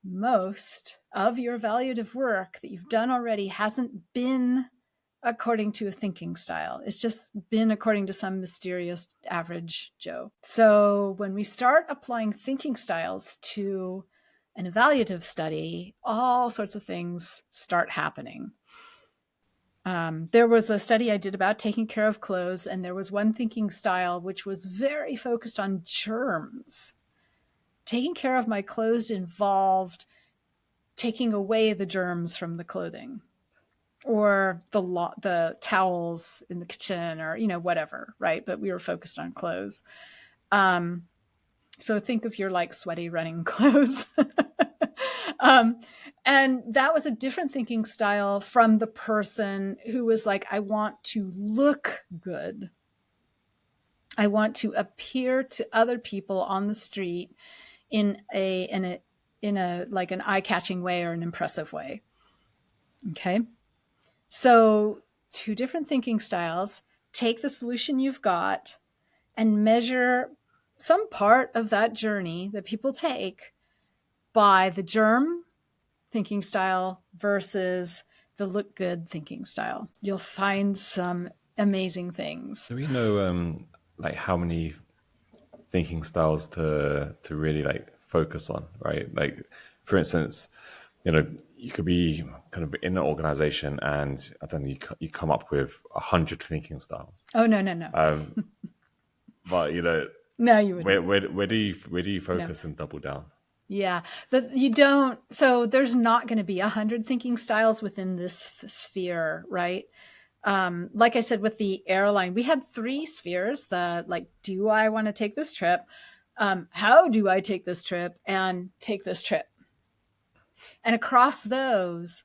most of your evaluative work that you've done already hasn't been according to a thinking style. It's just been according to some mysterious average Joe. So when we start applying thinking styles to an evaluative study, all sorts of things start happening. There was a study I did about taking care of clothes, and there was one thinking style which was very focused on germs. Taking care of my clothes involved taking away the germs from the clothing or the towels in the kitchen or, whatever, right? But we were focused on clothes. So think of your like sweaty running clothes. And that was a different thinking style from the person who was like, I want to look good. I want to appear to other people on the street in a like an eye-catching way or an impressive way. Okay. So two different thinking styles. Take the solution you've got and measure some part of that journey that people take by the germ thinking style versus the look good thinking style. You'll find some amazing things. Do we know like how many thinking styles to really like focus on, right? Like for instance, you could be kind of in an organization and I don't know, you come up with 100 thinking styles. Oh, no. But no, you wouldn't. Where do you focus and double down? Yeah, you don't. So there's not going to be 100 thinking styles within this sphere, right? Like I said, with the airline, we had 3 spheres. Do I want to take this trip? How do I take this trip? And take this trip. And across those,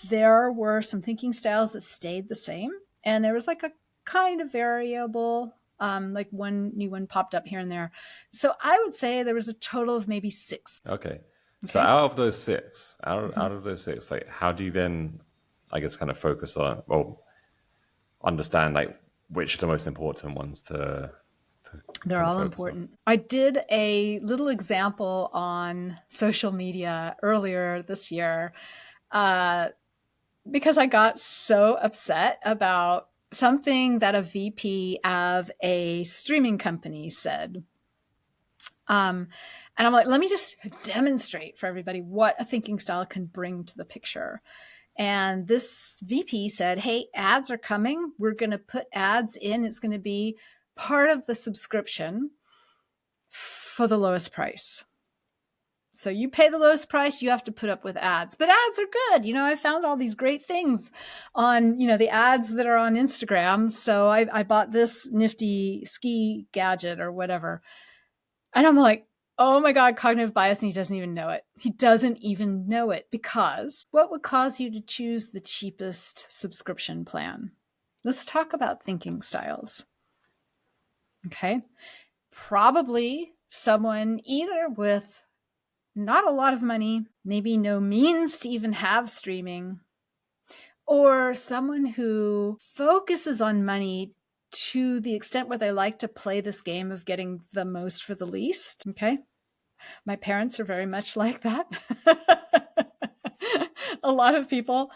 there were some thinking styles that stayed the same. And there was like a kind of variable, like one new one popped up here and there. So I would say there was a total of maybe 6. Okay. So out of those 6, like how do you then, I guess, kind of focus on, understand like which are the most important ones to they're all important. I did a little example on social media earlier this year because I got so upset about something that a VP of a streaming company said. And I'm like, let me just demonstrate for everybody what a thinking style can bring to the picture. And this VP said, hey, ads are coming. We're going to put ads in. It's going to be part of the subscription for the lowest price. So you pay the lowest price, you have to put up with ads. But ads are good. I found all these great things on, the ads that are on Instagram. So I bought this nifty ski gadget or whatever. And I'm like, oh my God, cognitive bias, and he doesn't even know it. He doesn't even know it because what would cause you to choose the cheapest subscription plan? Let's talk about thinking styles. Okay. Probably someone either with not a lot of money, maybe no means to even have streaming, or someone who focuses on money to the extent where they like to play this game of getting the most for the least. Okay. My parents are very much like that. A lot of people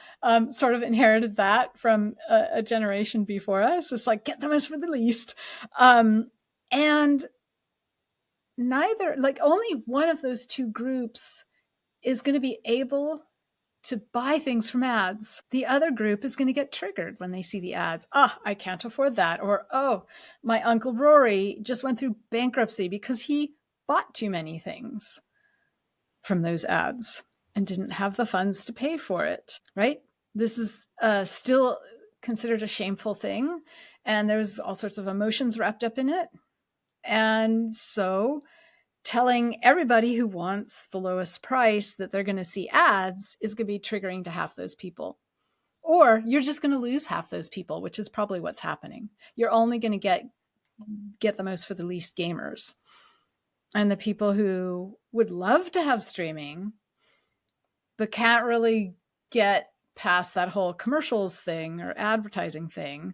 sort of inherited that from a generation before us. It's like, get the most for the least. And neither, like, only one of those two groups is going to be able to buy things from ads. The other group is going to get triggered when they see the ads. I can't afford that. Or, oh, my Uncle Rory just went through bankruptcy because he bought too many things from those ads and didn't have the funds to pay for it, right? This is still considered a shameful thing, and there's all sorts of emotions wrapped up in it. And so telling everybody who wants the lowest price that they're going to see ads is going to be triggering to half those people. Or you're just going to lose half those people, which is probably what's happening. You're only going to get the most for the least gamers. And the people who would love to have streaming, but can't really get past that whole commercials thing or advertising thing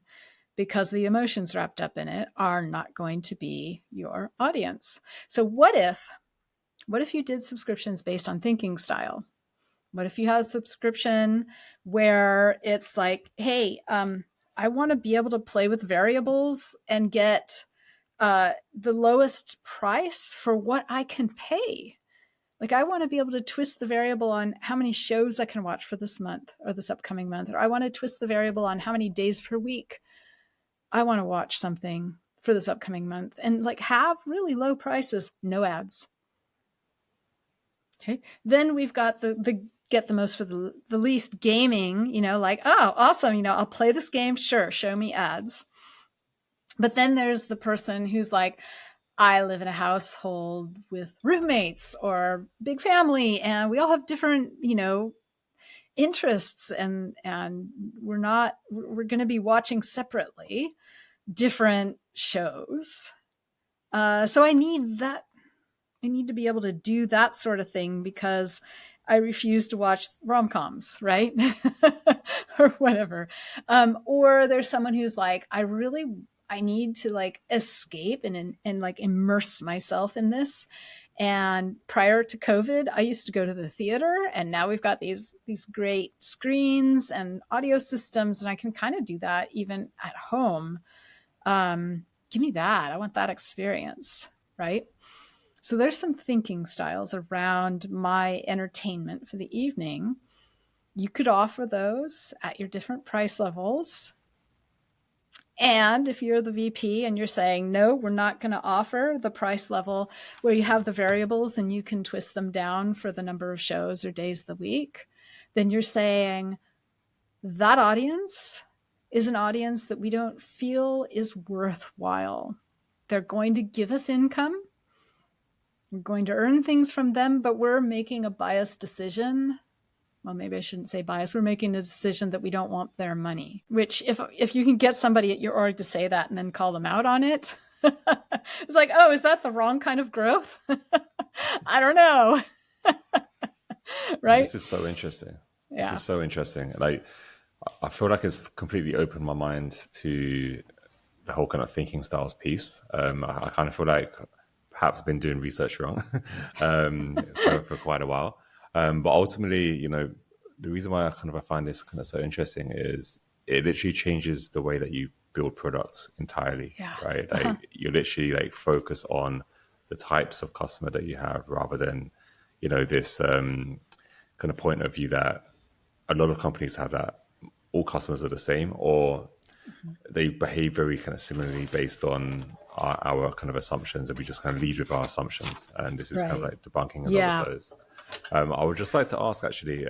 because the emotions wrapped up in it, are not going to be your audience. So what if you did subscriptions based on thinking style? What if you have a subscription where it's like, hey, I want to be able to play with variables and get the lowest price for what I can pay. Like, I want to be able to twist the variable on how many shows I can watch for this month or this upcoming month, or I want to twist the variable on how many days per week I want to watch something for this upcoming month, and like have really low prices, no ads. Okay. Then we've got the get the most for the least gaming, like, oh, awesome. I'll play this game. Sure. Show me ads. But then there's the person who's like, I live in a household with roommates or big family, and we all have different, interests, and we're going to be watching separately different shows. So I need to be able to do that sort of thing because I refuse to watch rom-coms, right? Or whatever. Or there's someone who's like, I need to like escape and like immerse myself in this. And prior to COVID, I used to go to the theater, and now we've got these great screens and audio systems, and I can kind of do that even at home. Give me that. I want that experience, right? So there's some thinking styles around my entertainment for the evening. You could offer those at your different price levels. And if you're the VP and you're saying, no, we're not going to offer the price level where you have the variables and you can twist them down for the number of shows or days of the week, then you're saying that audience is an audience that we don't feel is worthwhile. They're going to give us income. We're going to earn things from them, but we're making a biased decision. Well, maybe I shouldn't say bias. We're making a decision that we don't want their money, which if you can get somebody at your org to say that and then call them out on it, it's like, oh, is that the wrong kind of growth? I don't know. Right? This is so interesting. Yeah. This is so interesting. Like, I feel like it's completely opened my mind to the whole kind of thinking styles piece. I kind of feel like perhaps I've been doing research wrong for quite a while. But ultimately, the reason why I find this kind of so interesting is it literally changes the way that you build products entirely, right? Like, you literally like focus on the types of customer that you have rather than, this kind of point of view that a lot of companies have, that all customers are the same, or they behave very kind of similarly based on our kind of assumptions, and we just kind of lead with our assumptions. And this is kind of like debunking a lot of those. I would just like to ask, actually,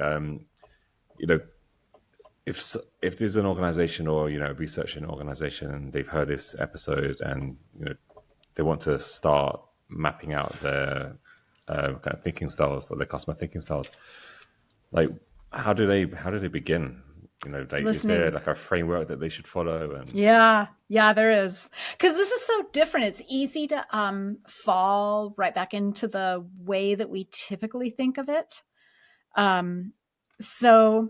if there's an organization or, research an organization and they've heard this episode and, they want to start mapping out their kind of thinking styles or their customer thinking styles, like, how do they begin? Like, is there Listening. like a framework that they should follow? And Yeah, there is. Because this is so different. It's easy to fall right back into the way that we typically think of it. So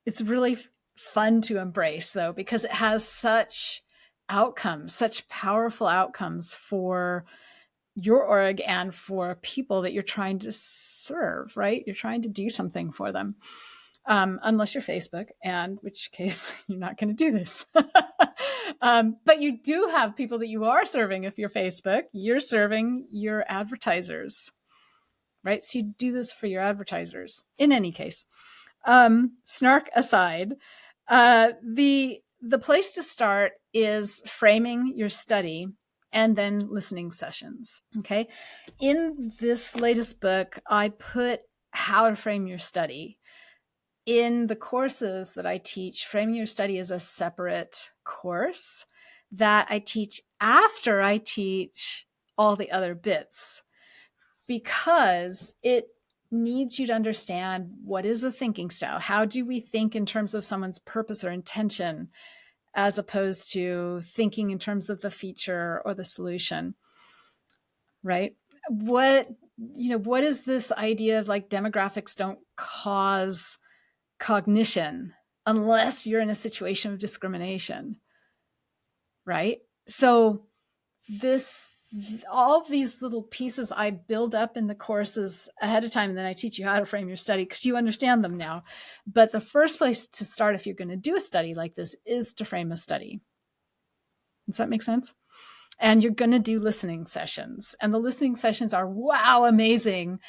it's really fun to embrace, though, because it has such outcomes, such powerful outcomes for your org and for people that you're trying to serve, right? You're trying to do something for them. Unless you're Facebook, and which case you're not going to do this. But you do have people that you are serving. If you're Facebook, you're serving your advertisers, right? So you do this for your advertisers. In any case, snark aside, the place to start is framing your study and then listening sessions. Okay. In this latest book, I put how to frame your study. In the courses that I teach, framing your study is a separate course that I teach after I teach all the other bits, because it needs you to understand what is a thinking style. How do we think in terms of someone's purpose or intention, as opposed to thinking in terms of the feature or the solution, right? What is this idea of like demographics don't cause cognition unless you're in a situation of discrimination, right? So all of these little pieces I build up in the courses ahead of time, and then I teach you how to frame your study because you understand them now. But the first place to start, if you're going to do a study like this, is to frame a study. Does that make sense? And you're going to do listening sessions, and the listening sessions are amazing.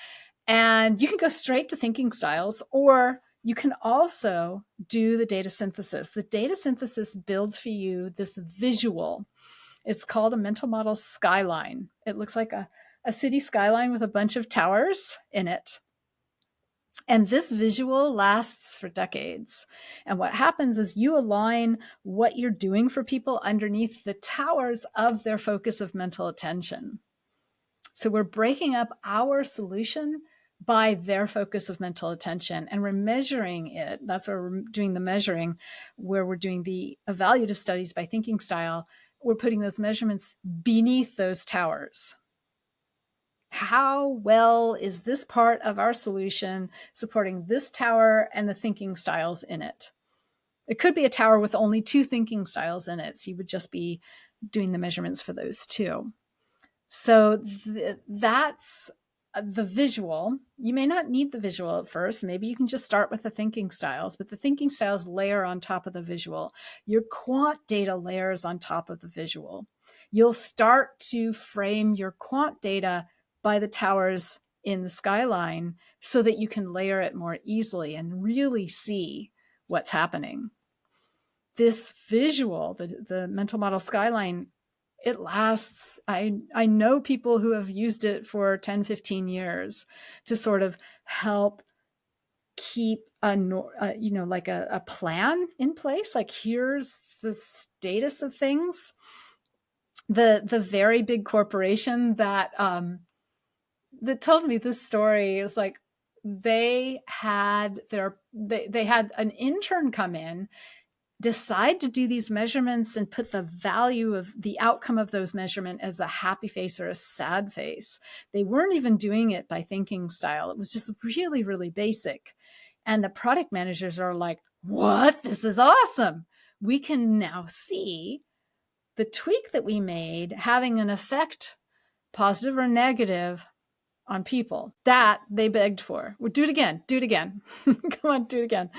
And you can go straight to thinking styles, or you can also do the data synthesis. The data synthesis builds for you this visual. It's called a mental model skyline. It looks like a city skyline with a bunch of towers in it. And this visual lasts for decades. And what happens is you align what you're doing for people underneath the towers of their focus of mental attention. So we're breaking up our solution by their focus of mental attention, and we're measuring it. That's where we're doing the measuring, where we're doing the evaluative studies by thinking style. We're putting those measurements beneath those towers. How well is this part of our solution supporting this tower and the thinking styles in it? It could be a tower with only 2 thinking styles in it, so you would just be doing the measurements for those 2. So that's the visual. You may not need the visual at first. Maybe you can just start with the thinking styles, but the thinking styles layer on top of the visual. Your quant data layers on top of the visual. You'll start to frame your quant data by the towers in the skyline so that you can layer it more easily and really see what's happening. This visual, the mental model skyline, it lasts. I know people who have used it for 10, 15 years to sort of help keep a plan in place. Like, here's the status of things. The very big corporation that told me this story is like, they had an intern come in, decide to do these measurements and put the value of the outcome of those measurements as a happy face or a sad face. They weren't even doing it by thinking style. It was just really, really basic. And the product managers are like, what? This is awesome. We can now see the tweak that we made having an effect, positive or negative, on people. That they begged for. Well, do it again. Come on, do it again.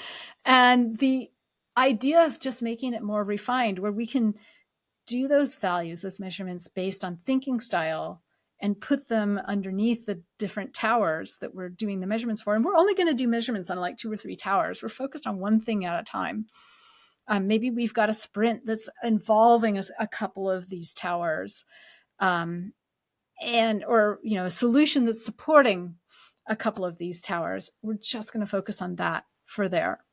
And the idea of just making it more refined, where we can do those values, those measurements based on thinking style, and put them underneath the different towers that we're doing the measurements for. And we're only going to do measurements on like 2 or 3 towers. We're focused on one thing at a time. Maybe we've got a sprint that's involving a couple of these towers, or a solution that's supporting a couple of these towers. We're just going to focus on that for there.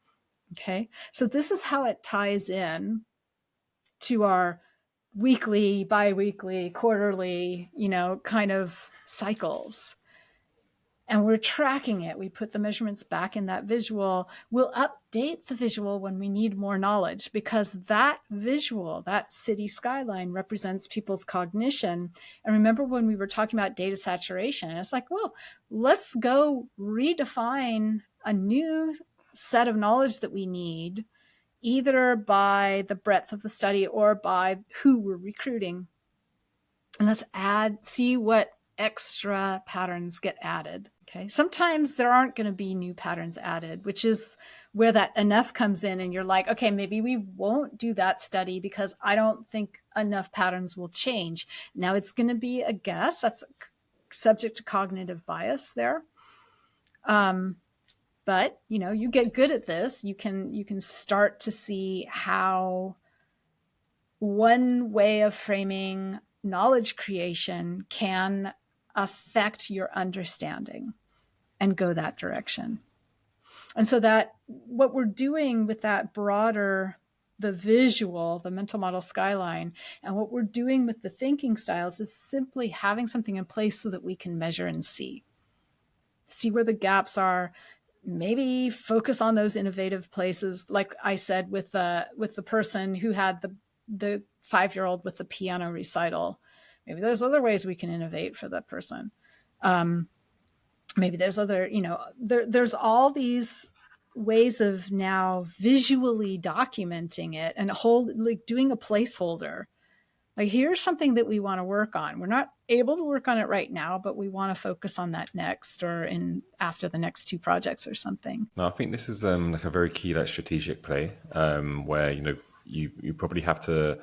Okay, so this is how it ties in to our weekly, bi-weekly, quarterly, kind of cycles. and we're tracking it. We put the measurements back in that visual. We'll update the visual when we need more knowledge, because that visual, that city skyline, represents people's cognition. And remember when we were talking about data saturation, it's like, well, let's go redefine a new set of knowledge that we need, either by the breadth of the study or by who we're recruiting. And let's see what extra patterns get added. Okay. Sometimes there aren't going to be new patterns added, which is where that enough comes in. And you're like, okay, maybe we won't do that study because I don't think enough patterns will change. Now it's going to be a guess. That's subject to cognitive bias there. But you get good at this. You can start to see how one way of framing knowledge creation can affect your understanding and go that direction. And so that what we're doing with that broader, the visual, the mental model skyline, and what we're doing with the thinking styles is simply having something in place so that we can measure and see where the gaps are, maybe focus on those innovative places. Like I said, with the person who had the 5-year-old with the piano recital, maybe there's other ways we can innovate for that person. Maybe there's other, there's all these ways of now visually documenting it and doing a placeholder. Like, here's something that we want to work on. We're not able to work on it right now, but we want to focus on that next, or after the next 2 projects or something. No, I think this is like a very key strategic play, where you probably have to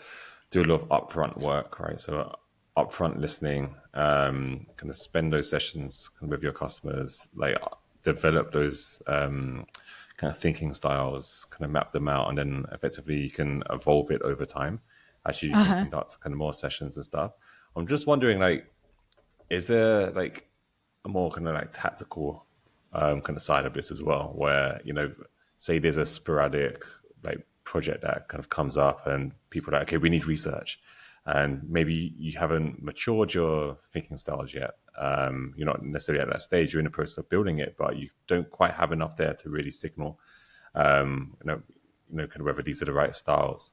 do a lot of upfront work, right? So upfront listening, kind of spend those sessions with your customers, like develop those kind of thinking styles, kind of map them out, and then effectively you can evolve it over time. Actually, you can conduct kind of more sessions and stuff. I'm just wondering, like, is there like a more kind of like tactical kind of side of this as well, where say there's a sporadic like project that kind of comes up and people are like, okay, we need research, and maybe you haven't matured your thinking styles yet. You're not necessarily at that stage. You're in the process of building it, but you don't quite have enough there to really signal, kind of whether these are the right styles.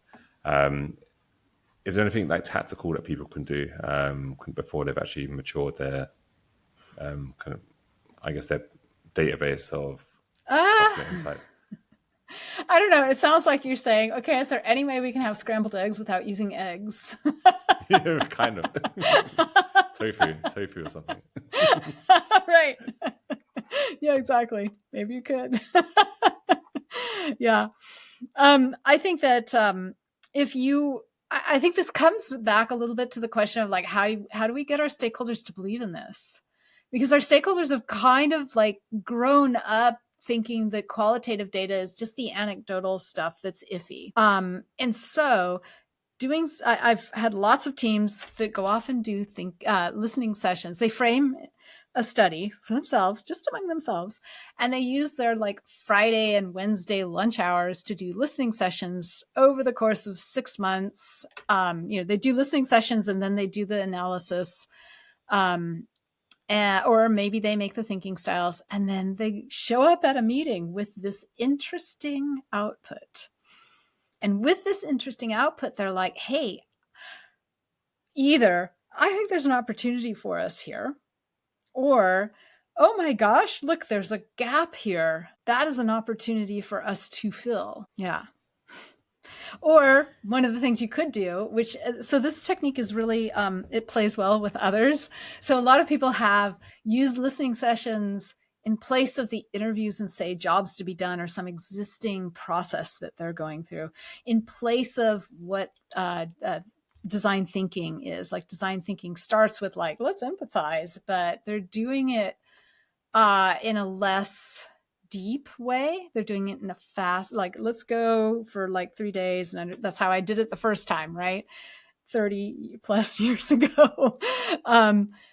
Is there anything like tactical that people can do before they've actually matured their kind of, I guess, their database of customer insights? I don't know. It sounds like you're saying, okay, is there any way we can have scrambled eggs without using eggs? Yeah, kind of. tofu or something. Right. Yeah, exactly. Maybe you could. Yeah. I think that I think this comes back a little bit to the question of like, how do we get our stakeholders to believe in this? Because our stakeholders have kind of like grown up thinking that qualitative data is just the anecdotal stuff that's iffy. And so I've had lots of teams that go off and do listening sessions. They frame a study for themselves, just among themselves, and they use their like Friday and Wednesday lunch hours to do listening sessions over the course of 6 months. They do listening sessions and then they do the analysis, or maybe they make the thinking styles, and then they show up at a meeting with this interesting output. And with this interesting output, they're like, hey, either I think there's an opportunity for us here, or, oh my gosh, look, there's a gap here. That is an opportunity for us to fill. Yeah. Or one of the things you could do, so this technique is really, it plays well with others. So a lot of people have used listening sessions in place of the interviews and say jobs to be done or some existing process that they're going through, in place of what design thinking is. Like, design thinking starts with like, let's empathize, but they're doing it in a less deep way. They're doing it in a fast, like, let's go for like 3 days. And that's how I did it the first time, right? 30 plus years ago.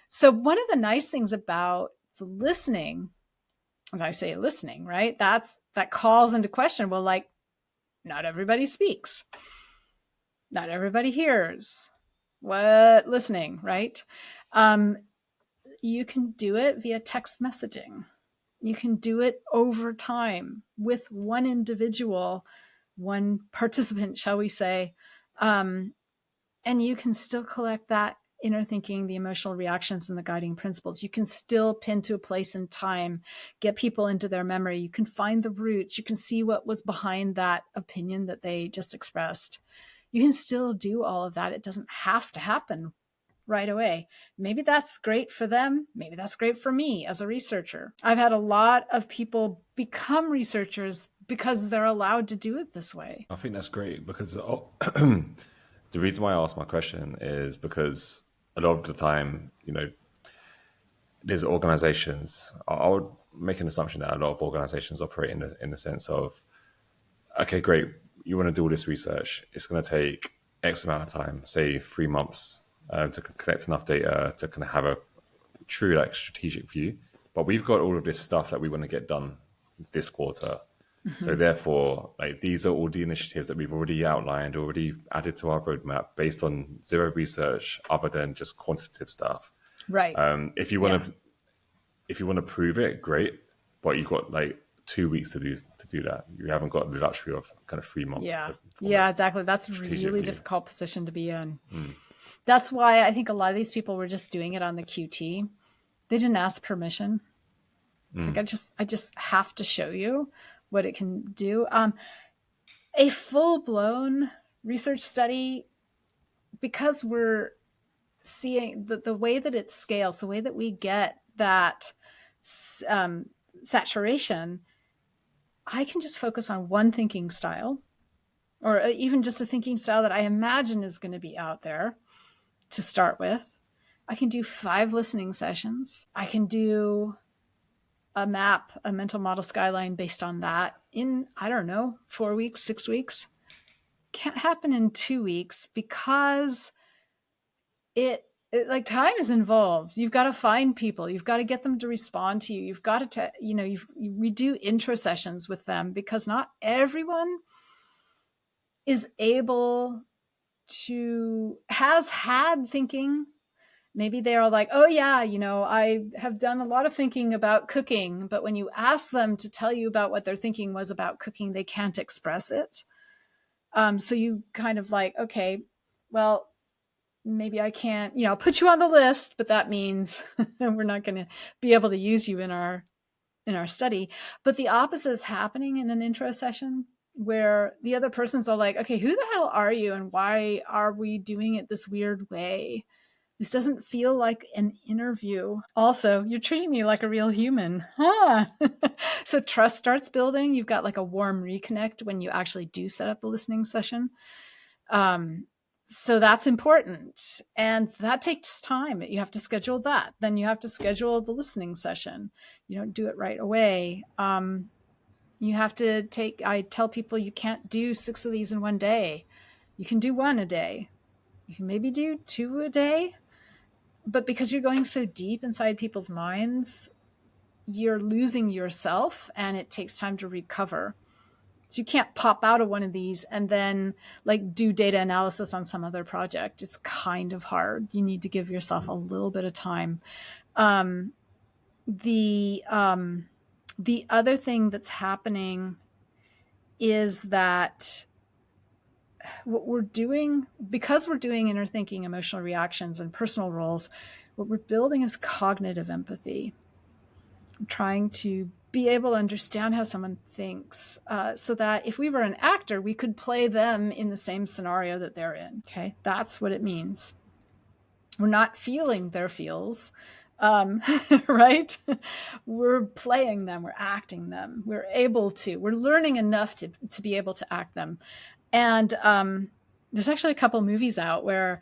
So one of the nice things about the listening, as I say listening, right? That calls into question, well, like, not everybody speaks. Not everybody hears. What listening, right? you can do it via text messaging. You can do it over time with one individual, one participant, shall we say. And you can still collect that inner thinking, the emotional reactions, and the guiding principles. You can still pin to a place in time, get people into their memory. You can find the roots. You can see what was behind that opinion that they just expressed. You can still do all of that. It doesn't have to happen right away. Maybe that's great for them. Maybe that's great for me as a researcher. I've had a lot of people become researchers because they're allowed to do it this way. I think that's great because the reason why I asked my question is because a lot of the time, there's organizations. I would make an assumption that a lot of organizations operate in the sense of, okay, great, you want to do all this research. It's going to take X amount of time, say 3 months, to collect enough data to kind of have a true strategic view. But we've got all of this stuff that we want to get done this quarter. Mm-hmm. So therefore, these are all the initiatives that we've already outlined, already added to our roadmap based on zero research other than just quantitative stuff. Right. If you want to prove it, great. But you've got 2 weeks to do that. You haven't got the luxury of kind of 3 months. Yeah, exactly. That's a really difficult position to be in. That's why I think a lot of these people were just doing it on the QT. They didn't ask permission. It's like, I just have to show you what it can do. A full-blown research study, because we're seeing the way that it scales, the way that we get that saturation, I can just focus on one thinking style, or even just a thinking style that I imagine is going to be out there to start with. I can do 5 listening sessions. I can do a mental model skyline based on that in, 4 weeks, 6 weeks. Can't happen in 2 weeks because it time is involved. You've got to find people. You've got to get them to respond to you. You've got to, we do intro sessions with them because not everyone is able to, has had thinking. Maybe they're like, oh yeah, I have done a lot of thinking about cooking, but when you ask them to tell you about what their thinking was about cooking, they can't express it. So you kind of okay, well, maybe I can't, I'll put you on the list, but that means we're not going to be able to use you in our study. But the opposite is happening in an intro session where the other person's all like, okay, who the hell are you? And why are we doing it this weird way? This doesn't feel like an interview. Also, you're treating me like a real human. Huh? So trust starts building. You've got a warm reconnect when you actually do set up a listening session. So that's important. And that takes time. You have to schedule that. Then you have to schedule the listening session. You don't do it right away. You have to I tell people you can't do 6 of these in one day. You can do 1 a day. You can maybe do 2 a day. But because you're going so deep inside people's minds, you're losing yourself and it takes time to recover. So you can't pop out of one of these and then do data analysis on some other project. It's kind of hard. You need to give yourself a little bit of time. The other thing that's happening is that what we're doing, because we're doing inner thinking, emotional reactions, and personal roles, what we're building is cognitive empathy. I'm trying to be able to understand how someone thinks, so that if we were an actor, we could play them in the same scenario that they're in. Okay, that's what it means. We're not feeling their feels, right? We're playing them, we're acting them, we're learning enough to be able to act them. And there's actually a couple movies out where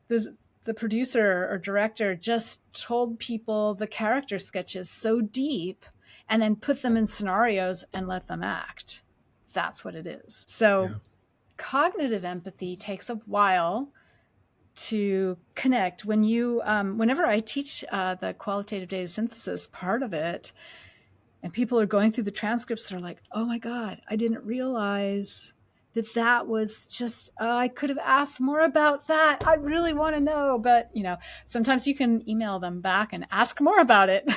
the producer or director just told people the character sketches so deep and then put them in scenarios and let them act. That's what it is. So cognitive empathy takes a while to connect. Whenever I teach the qualitative data synthesis part of it, and people are going through the transcripts, they're like, oh my God, I didn't realize that was just, I could have asked more about that. I really want to know. But, sometimes you can email them back and ask more about it.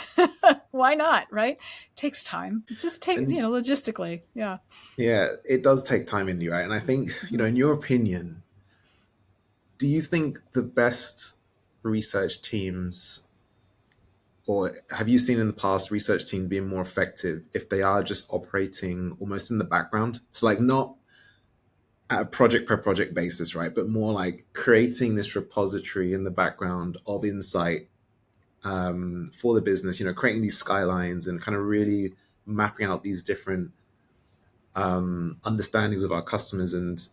Why not? Right? It takes time. It just takes, And logistically. Yeah. yeah, it does take time, Indy, right? And I think, Mm-hmm. in your opinion, do you think the best research teams, or have you seen in the past research teams being more effective if they are just operating almost in the background? So, like, not at a project per project basis, right? But more like creating this repository in the background of insight for the business, creating these skylines and kind of really mapping out these different understandings of our customers and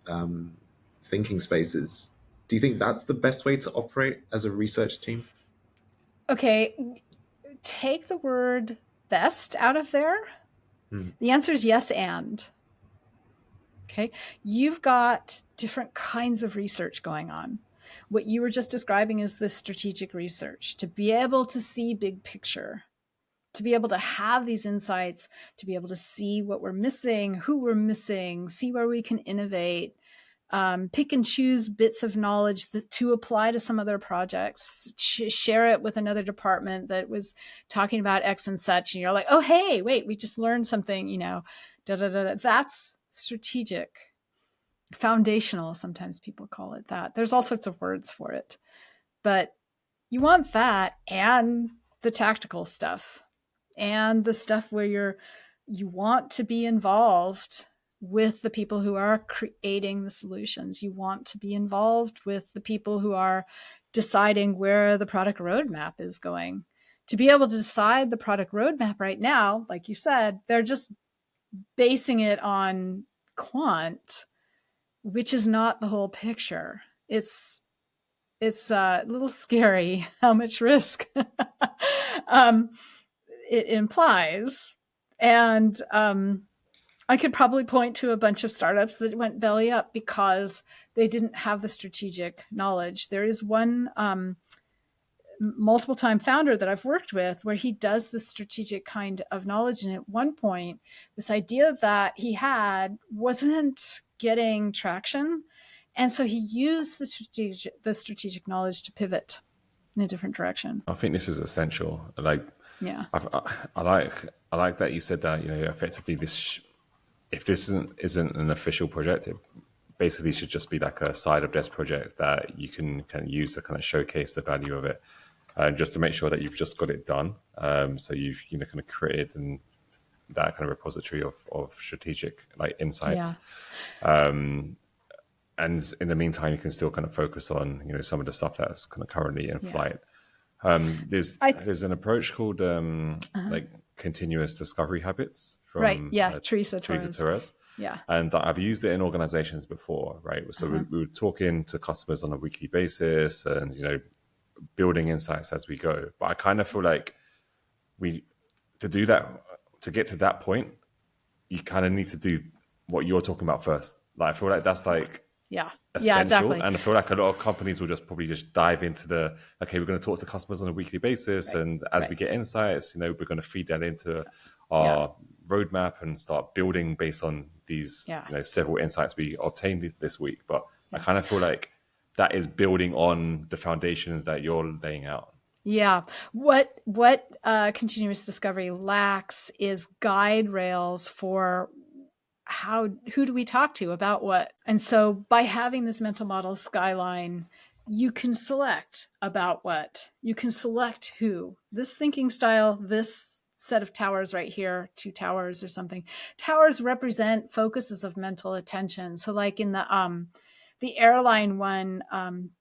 thinking spaces. Do you think that's the best way to operate as a research team? Okay. Take the word best out of there. Hmm. The answer is yes, and. Okay. You've got different kinds of research going on. What you were just describing is the strategic research, to be able to see big picture, to be able to have these insights, to be able to see what we're missing, who we're missing, see where we can innovate, pick and choose bits of knowledge to apply to some other projects, share it with another department that was talking about X and such. And you're like, oh, hey, wait, we just learned something, da, da, da, da. That's strategic. Foundational, sometimes people call it that. There's all sorts of words for it. But you want that and the tactical stuff and the stuff where you want to be involved with the people who are creating the solutions. You want to be involved with the people who are deciding where the product roadmap is going. To be able to decide the product roadmap right now, like you said, they're just basing it on quant, which is not the whole picture. It's a little scary how much risk it implies. And I could probably point to a bunch of startups that went belly up because they didn't have the strategic knowledge. There is one multiple time founder that I've worked with where he does the strategic kind of knowledge. And at one point, this idea that he had wasn't getting traction. And so he used the strategic knowledge to pivot in a different direction. I think this is essential. Like, Yeah. I like that you said that, effectively if this isn't an official project, it basically should just be like a side of desk project that you can kind of use to kind of showcase the value of it, just to make sure that you've just got it done. So you've kind of created that kind of repository of strategic like insights. Yeah. And in the meantime, you can still kind of focus on some of the stuff that's kind of currently in flight. There's an approach called like continuous discovery habits from right. Yeah. Teresa Torres. Yeah. And I've used it in organizations before, right? So we were talking to customers on a weekly basis and, building insights as we go. But I kind of feel like to do that, to get to that point, you kind of need to do what you're talking about first. Like, I feel like that's like essential. Exactly. And I feel like a lot of companies will just probably just dive into we're going to talk to customers on a weekly basis. Right. And as we get insights, we're going to feed that into our roadmap and start building based on these, several insights we obtained this week. But I kind of feel like that is building on the foundations that you're laying out. Yeah. What continuous discovery lacks is guide rails for who do we talk to about what? And so by having this mental model skyline, you can select about what, you can select who. This thinking style, this set of towers right here, 2 towers or something. Towers represent focuses of mental attention. So like in the airline one,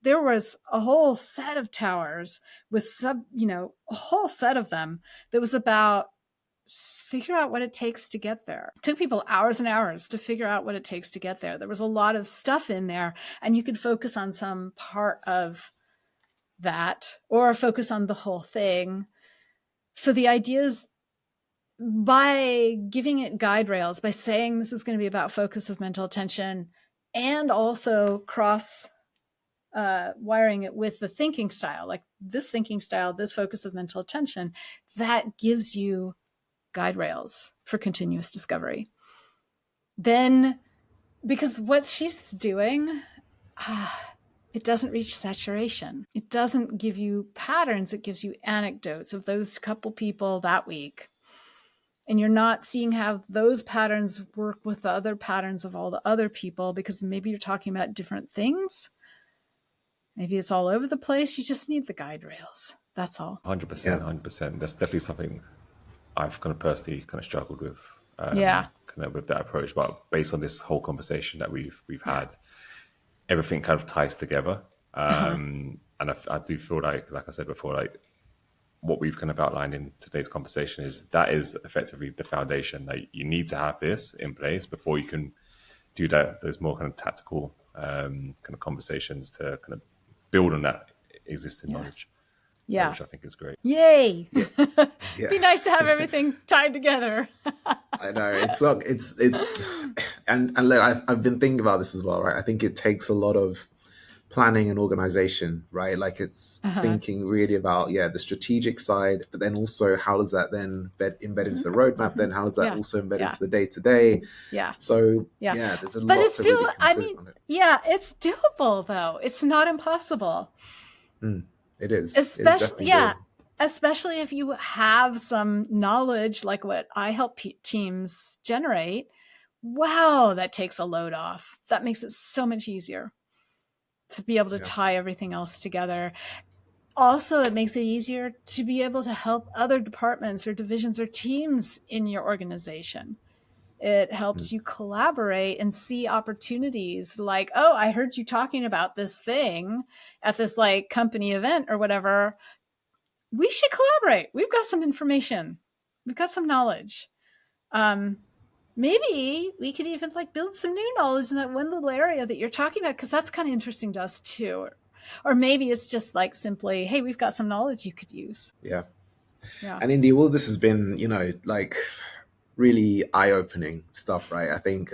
there was a whole set of towers with a whole set of them that was about figure out what it takes to get there. It took people hours and hours to figure out what it takes to get there. There was a lot of stuff in there, and you could focus on some part of that or focus on the whole thing. So the idea is, by giving it guide rails, by saying this is going to be about focus of mental attention and also cross wiring it with the thinking style, like this thinking style, this focus of mental attention, that gives you guide rails for continuous discovery. Then because what she's doing, it doesn't reach saturation. It doesn't give you patterns. It gives you anecdotes of those couple people that week. And you're not seeing how those patterns work with the other patterns of all the other people, because maybe you're talking about different things. Maybe it's all over the place. You just need the guide rails. That's all. 100%, Yeah. 100%. That's definitely something I've kind of personally kind of struggled with, Yeah. kind of with that approach. But based on this whole conversation that we've had, everything kind of ties together. And I do feel like I said before, like what we've kind of outlined in today's conversation is that is effectively the foundation. Like you need to have this in place before you can do that. Those more kind of tactical kind of conversations to kind of build on that existing knowledge, Yeah. which I think is great. Yay. Yeah. Be nice to have everything tied together. I know it's and look, I've been thinking about this as well, right? I think it takes a lot of planning and organization, right? Like it's thinking really about the strategic side, but then also how does that then embed into the roadmap? Then how does that also embed into the day to day? Yeah. So Yeah. there's a But lot it's to really I consider mean, on it. yeah, it's doable though. It's not impossible. It is. It is Especially, definitely yeah, doable. especially if you have some knowledge like what I help teams generate. Wow, that takes a load off. That makes it so much easier to be able to Yeah. tie everything else together. Also, it makes it easier to be able to help other departments or divisions or teams in your organization. It helps you collaborate and see opportunities like, oh, I heard you talking about this thing at this like company event or whatever. We should collaborate. We've got some information. We've got some knowledge. Maybe we could even like build some new knowledge in that one little area that you're talking about, because that's kind of interesting to us too. Or maybe it's just like simply, hey, we've got some knowledge you could use. Yeah. Yeah. And Indy, all this has been, like really eye-opening stuff, right? I think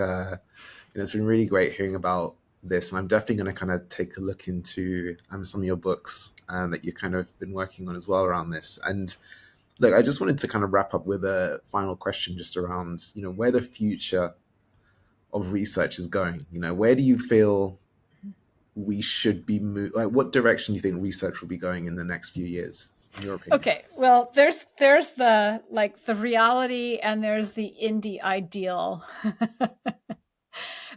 it's been really great hearing about this, and I'm definitely going to kind of take a look into some of your books that you've kind of been working on as well around this. And look, I just wanted to kind of wrap up with a final question just around, where the future of research is going. Where do you feel we should be like what direction do you think research will be going in the next few years, in your opinion? Okay, well, there's the like the reality and there's the indie ideal.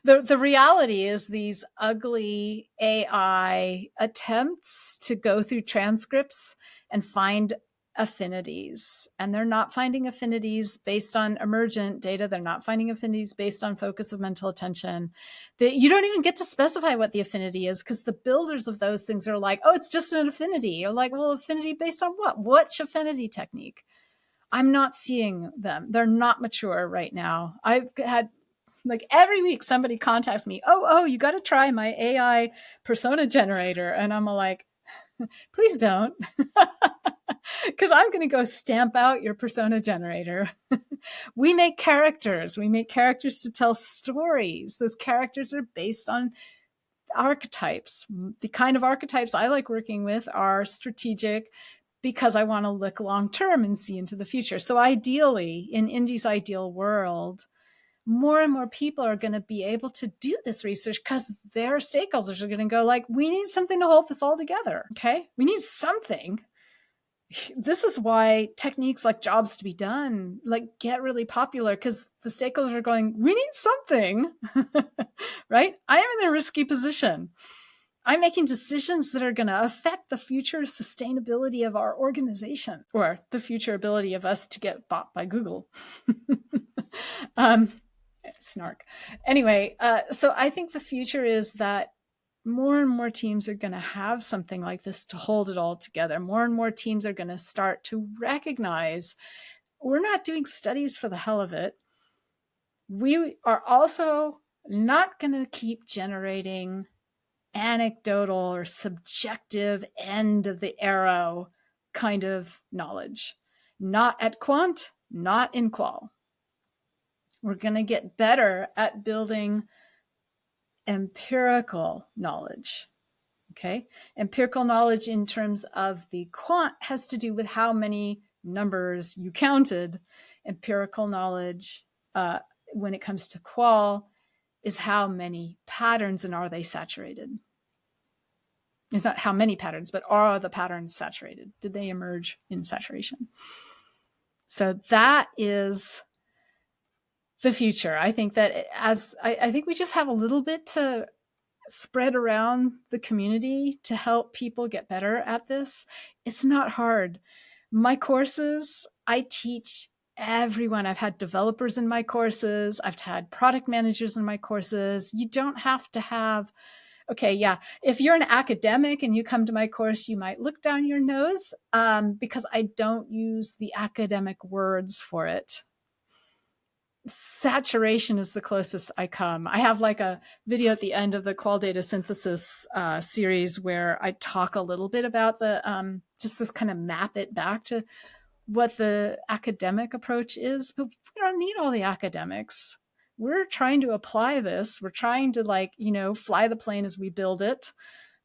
The reality is these ugly AI attempts to go through transcripts and find affinities. And they're not finding affinities based on emergent data. They're not finding affinities based on focus of mental attention. You don't even get to specify what the affinity is, because the builders of those things are like, oh, it's just an affinity. You're like, well, affinity based on what? Which affinity technique? I'm not seeing them. They're not mature right now. I've had like every week somebody contacts me, oh, you got to try my AI persona generator. And I'm like, please don't, because I'm going to go stamp out your persona generator. We make characters to tell stories. Those characters are based on archetypes. The kind of archetypes I like working with are strategic, because I want to look long term and see into the future. So ideally, in Indy's ideal world, more and more people are going to be able to do this research, because their stakeholders are going to go like, we need something to hold this all together. Okay, we need something. This is why techniques like jobs to be done like get really popular, because the stakeholders are going, we need something. Right? I am in a risky position. I'm making decisions that are going to affect the future sustainability of our organization, or the future ability of us to get bought by Google. Snark. Anyway, so I think the future is that more and more teams are going to have something like this to hold it all together. More and more teams are going to start to recognize we're not doing studies for the hell of it. We are also not going to keep generating anecdotal or subjective end of the arrow kind of knowledge. Not at quant, not in qual. We're going to get better at building empirical knowledge. Okay. Empirical knowledge in terms of the quant has to do with how many numbers you counted. Empirical knowledge, when it comes to qual, is how many patterns and are they saturated? It's not how many patterns, but are the patterns saturated? Did they emerge in saturation? So that is the future. I think that I think we just have a little bit to spread around the community to help people get better at this. It's not hard. My courses, I teach everyone. I've had developers in my courses. I've had product managers in my courses. You don't have to have, okay, yeah, if you're an academic and you come to my course, you might look down your nose because I don't use the academic words for it. Saturation is the closest I come. I have like a video at the end of the qualitative synthesis series where I talk a little bit about the just this kind of map it back to what the academic approach is, but we don't need all the academics. We're trying to apply this. We're trying to fly the plane as we build it.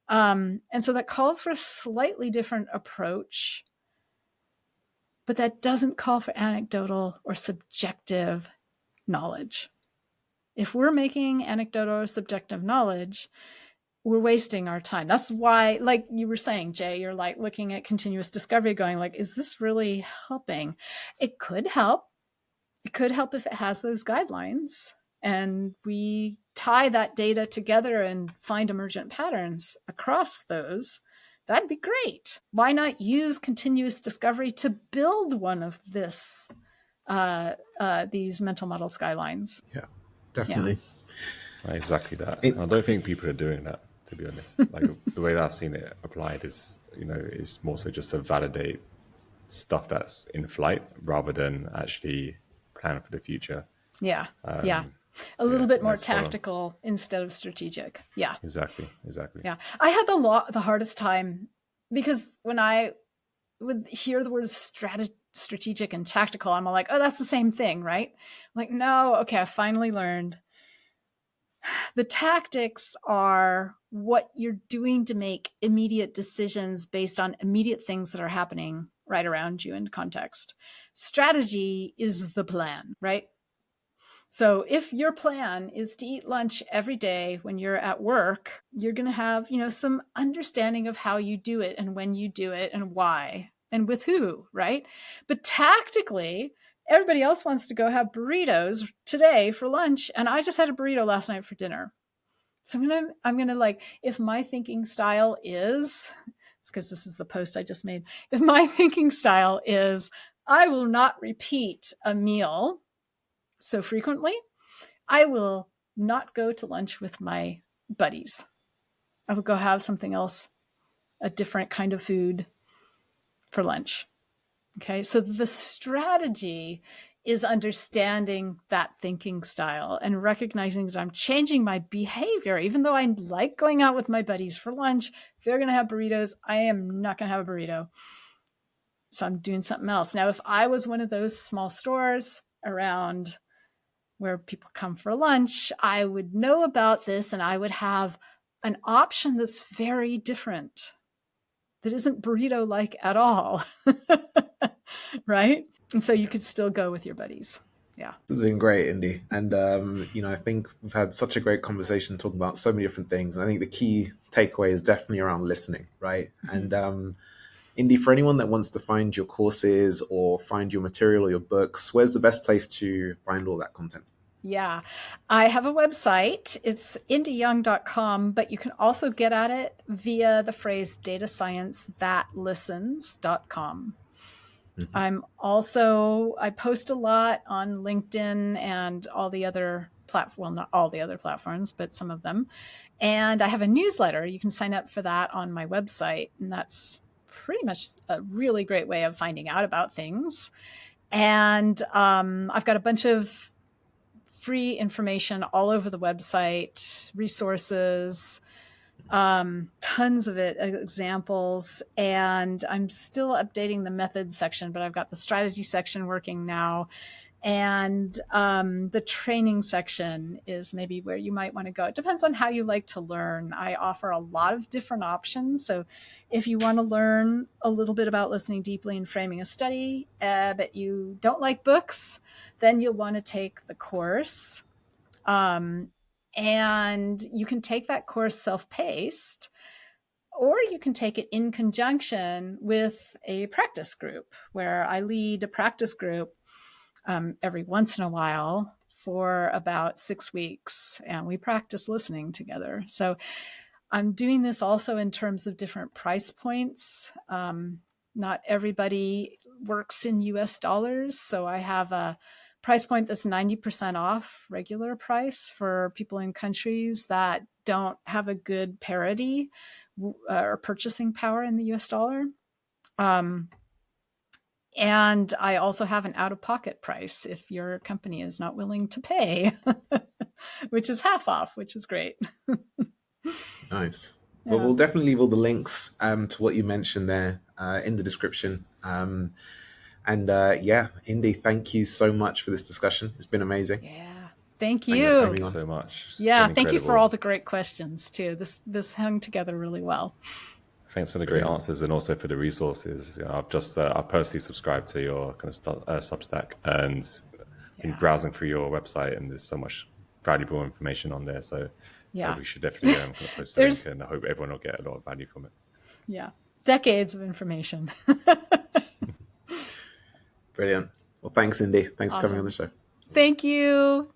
And so that calls for a slightly different approach, but that doesn't call for anecdotal or subjective knowledge. If we're making anecdotal or subjective knowledge, we're wasting our time. That's why, like you were saying, Jay, you're like looking at continuous discovery going like, is this really helping? It could help. It could help if it has those guidelines and we tie that data together and find emergent patterns across those. That'd be great. Why not use continuous discovery to build one of these mental model skylines? Yeah, definitely. Yeah. Exactly that. I don't think people are doing that, to be honest. Like the way that I've seen it applied is, is more so just to validate stuff that's in flight rather than actually plan for the future. Yeah. A little bit more tactical instead of strategic. Yeah. Exactly. Yeah. I had the hardest time because when I would hear the words strategic and tactical, I'm all like, oh, that's the same thing, right? I'm like, no, okay, I finally learned. The tactics are what you're doing to make immediate decisions based on immediate things that are happening right around you in context. Strategy is the plan, right? So if your plan is to eat lunch every day when you're at work, you're going to have, some understanding of how you do it and when you do it and why and with who, right? But tactically, everybody else wants to go have burritos today for lunch, and I just had a burrito last night for dinner. So I'm gonna like, if my thinking style is, it's because this is the post I just made. If my thinking style is, I will not repeat a meal so frequently, I will not go to lunch with my buddies. I will go have something else, a different kind of food for lunch. Okay, so the strategy is understanding that thinking style and recognizing that I'm changing my behavior. Even though I like going out with my buddies for lunch, if they're going to have burritos, I am not going to have a burrito. So I'm doing something else. Now, if I was one of those small stores around where people come for lunch, I would know about this and I would have an option that's very different, that isn't burrito-like at all. Right? And so you could still go with your buddies. Yeah. This has been great, Indy. And, I think we've had such a great conversation talking about so many different things. And I think the key takeaway is definitely around listening, right? Mm-hmm. And Indy, for anyone that wants to find your courses or find your material or your books, where's the best place to find all that content? Yeah, I have a website. It's indiyoung.com, but you can also get at it via the phrase datasciencethatlistens.com. Mm-hmm. I post a lot on LinkedIn and all the other not all the other platforms, but some of them. And I have a newsletter. You can sign up for that on my website. And that's pretty much a really great way of finding out about things. And I've got a bunch of free information all over the website, resources, tons of it, examples. And I'm still updating the methods section, but I've got the strategy section working now. And the training section is maybe where you might want to go. It depends on how you like to learn. I offer a lot of different options. So if you want to learn a little bit about listening deeply and framing a study, but you don't like books, then you'll want to take the course. And you can take that course self-paced, or you can take it in conjunction with a practice group, where I lead a practice group every once in a while for about 6 weeks, and we practice listening together. So I'm doing this also in terms of different price points. Not everybody works in US dollars, so I have a price point that's 90% off regular price for people in countries that don't have a good parity or purchasing power in the US dollar. And I also have an out-of-pocket price if your company is not willing to pay, which is half off, which is great. Nice. Well, Yeah. we'll definitely leave all the links to what you mentioned there in the description. Yeah, Indy, thank you so much for this discussion. It's been amazing. Yeah. Thank Thanks Yeah, for you. thank coming you on. so much. It's Yeah. been Thank you for incredible. all the great questions too. This hung together really well. Thanks for the great Brilliant. answers and also for the resources. I've personally subscribed to your kind of Substack and been Yeah. browsing through your website, and there's so much valuable information on there. So Yeah. we should definitely kind of post the link, There's, and I hope everyone will get a lot of value from it. yeah, decades of information. Brilliant. Well, thanks, Indy. Thanks for coming on the Awesome. show. Thank you.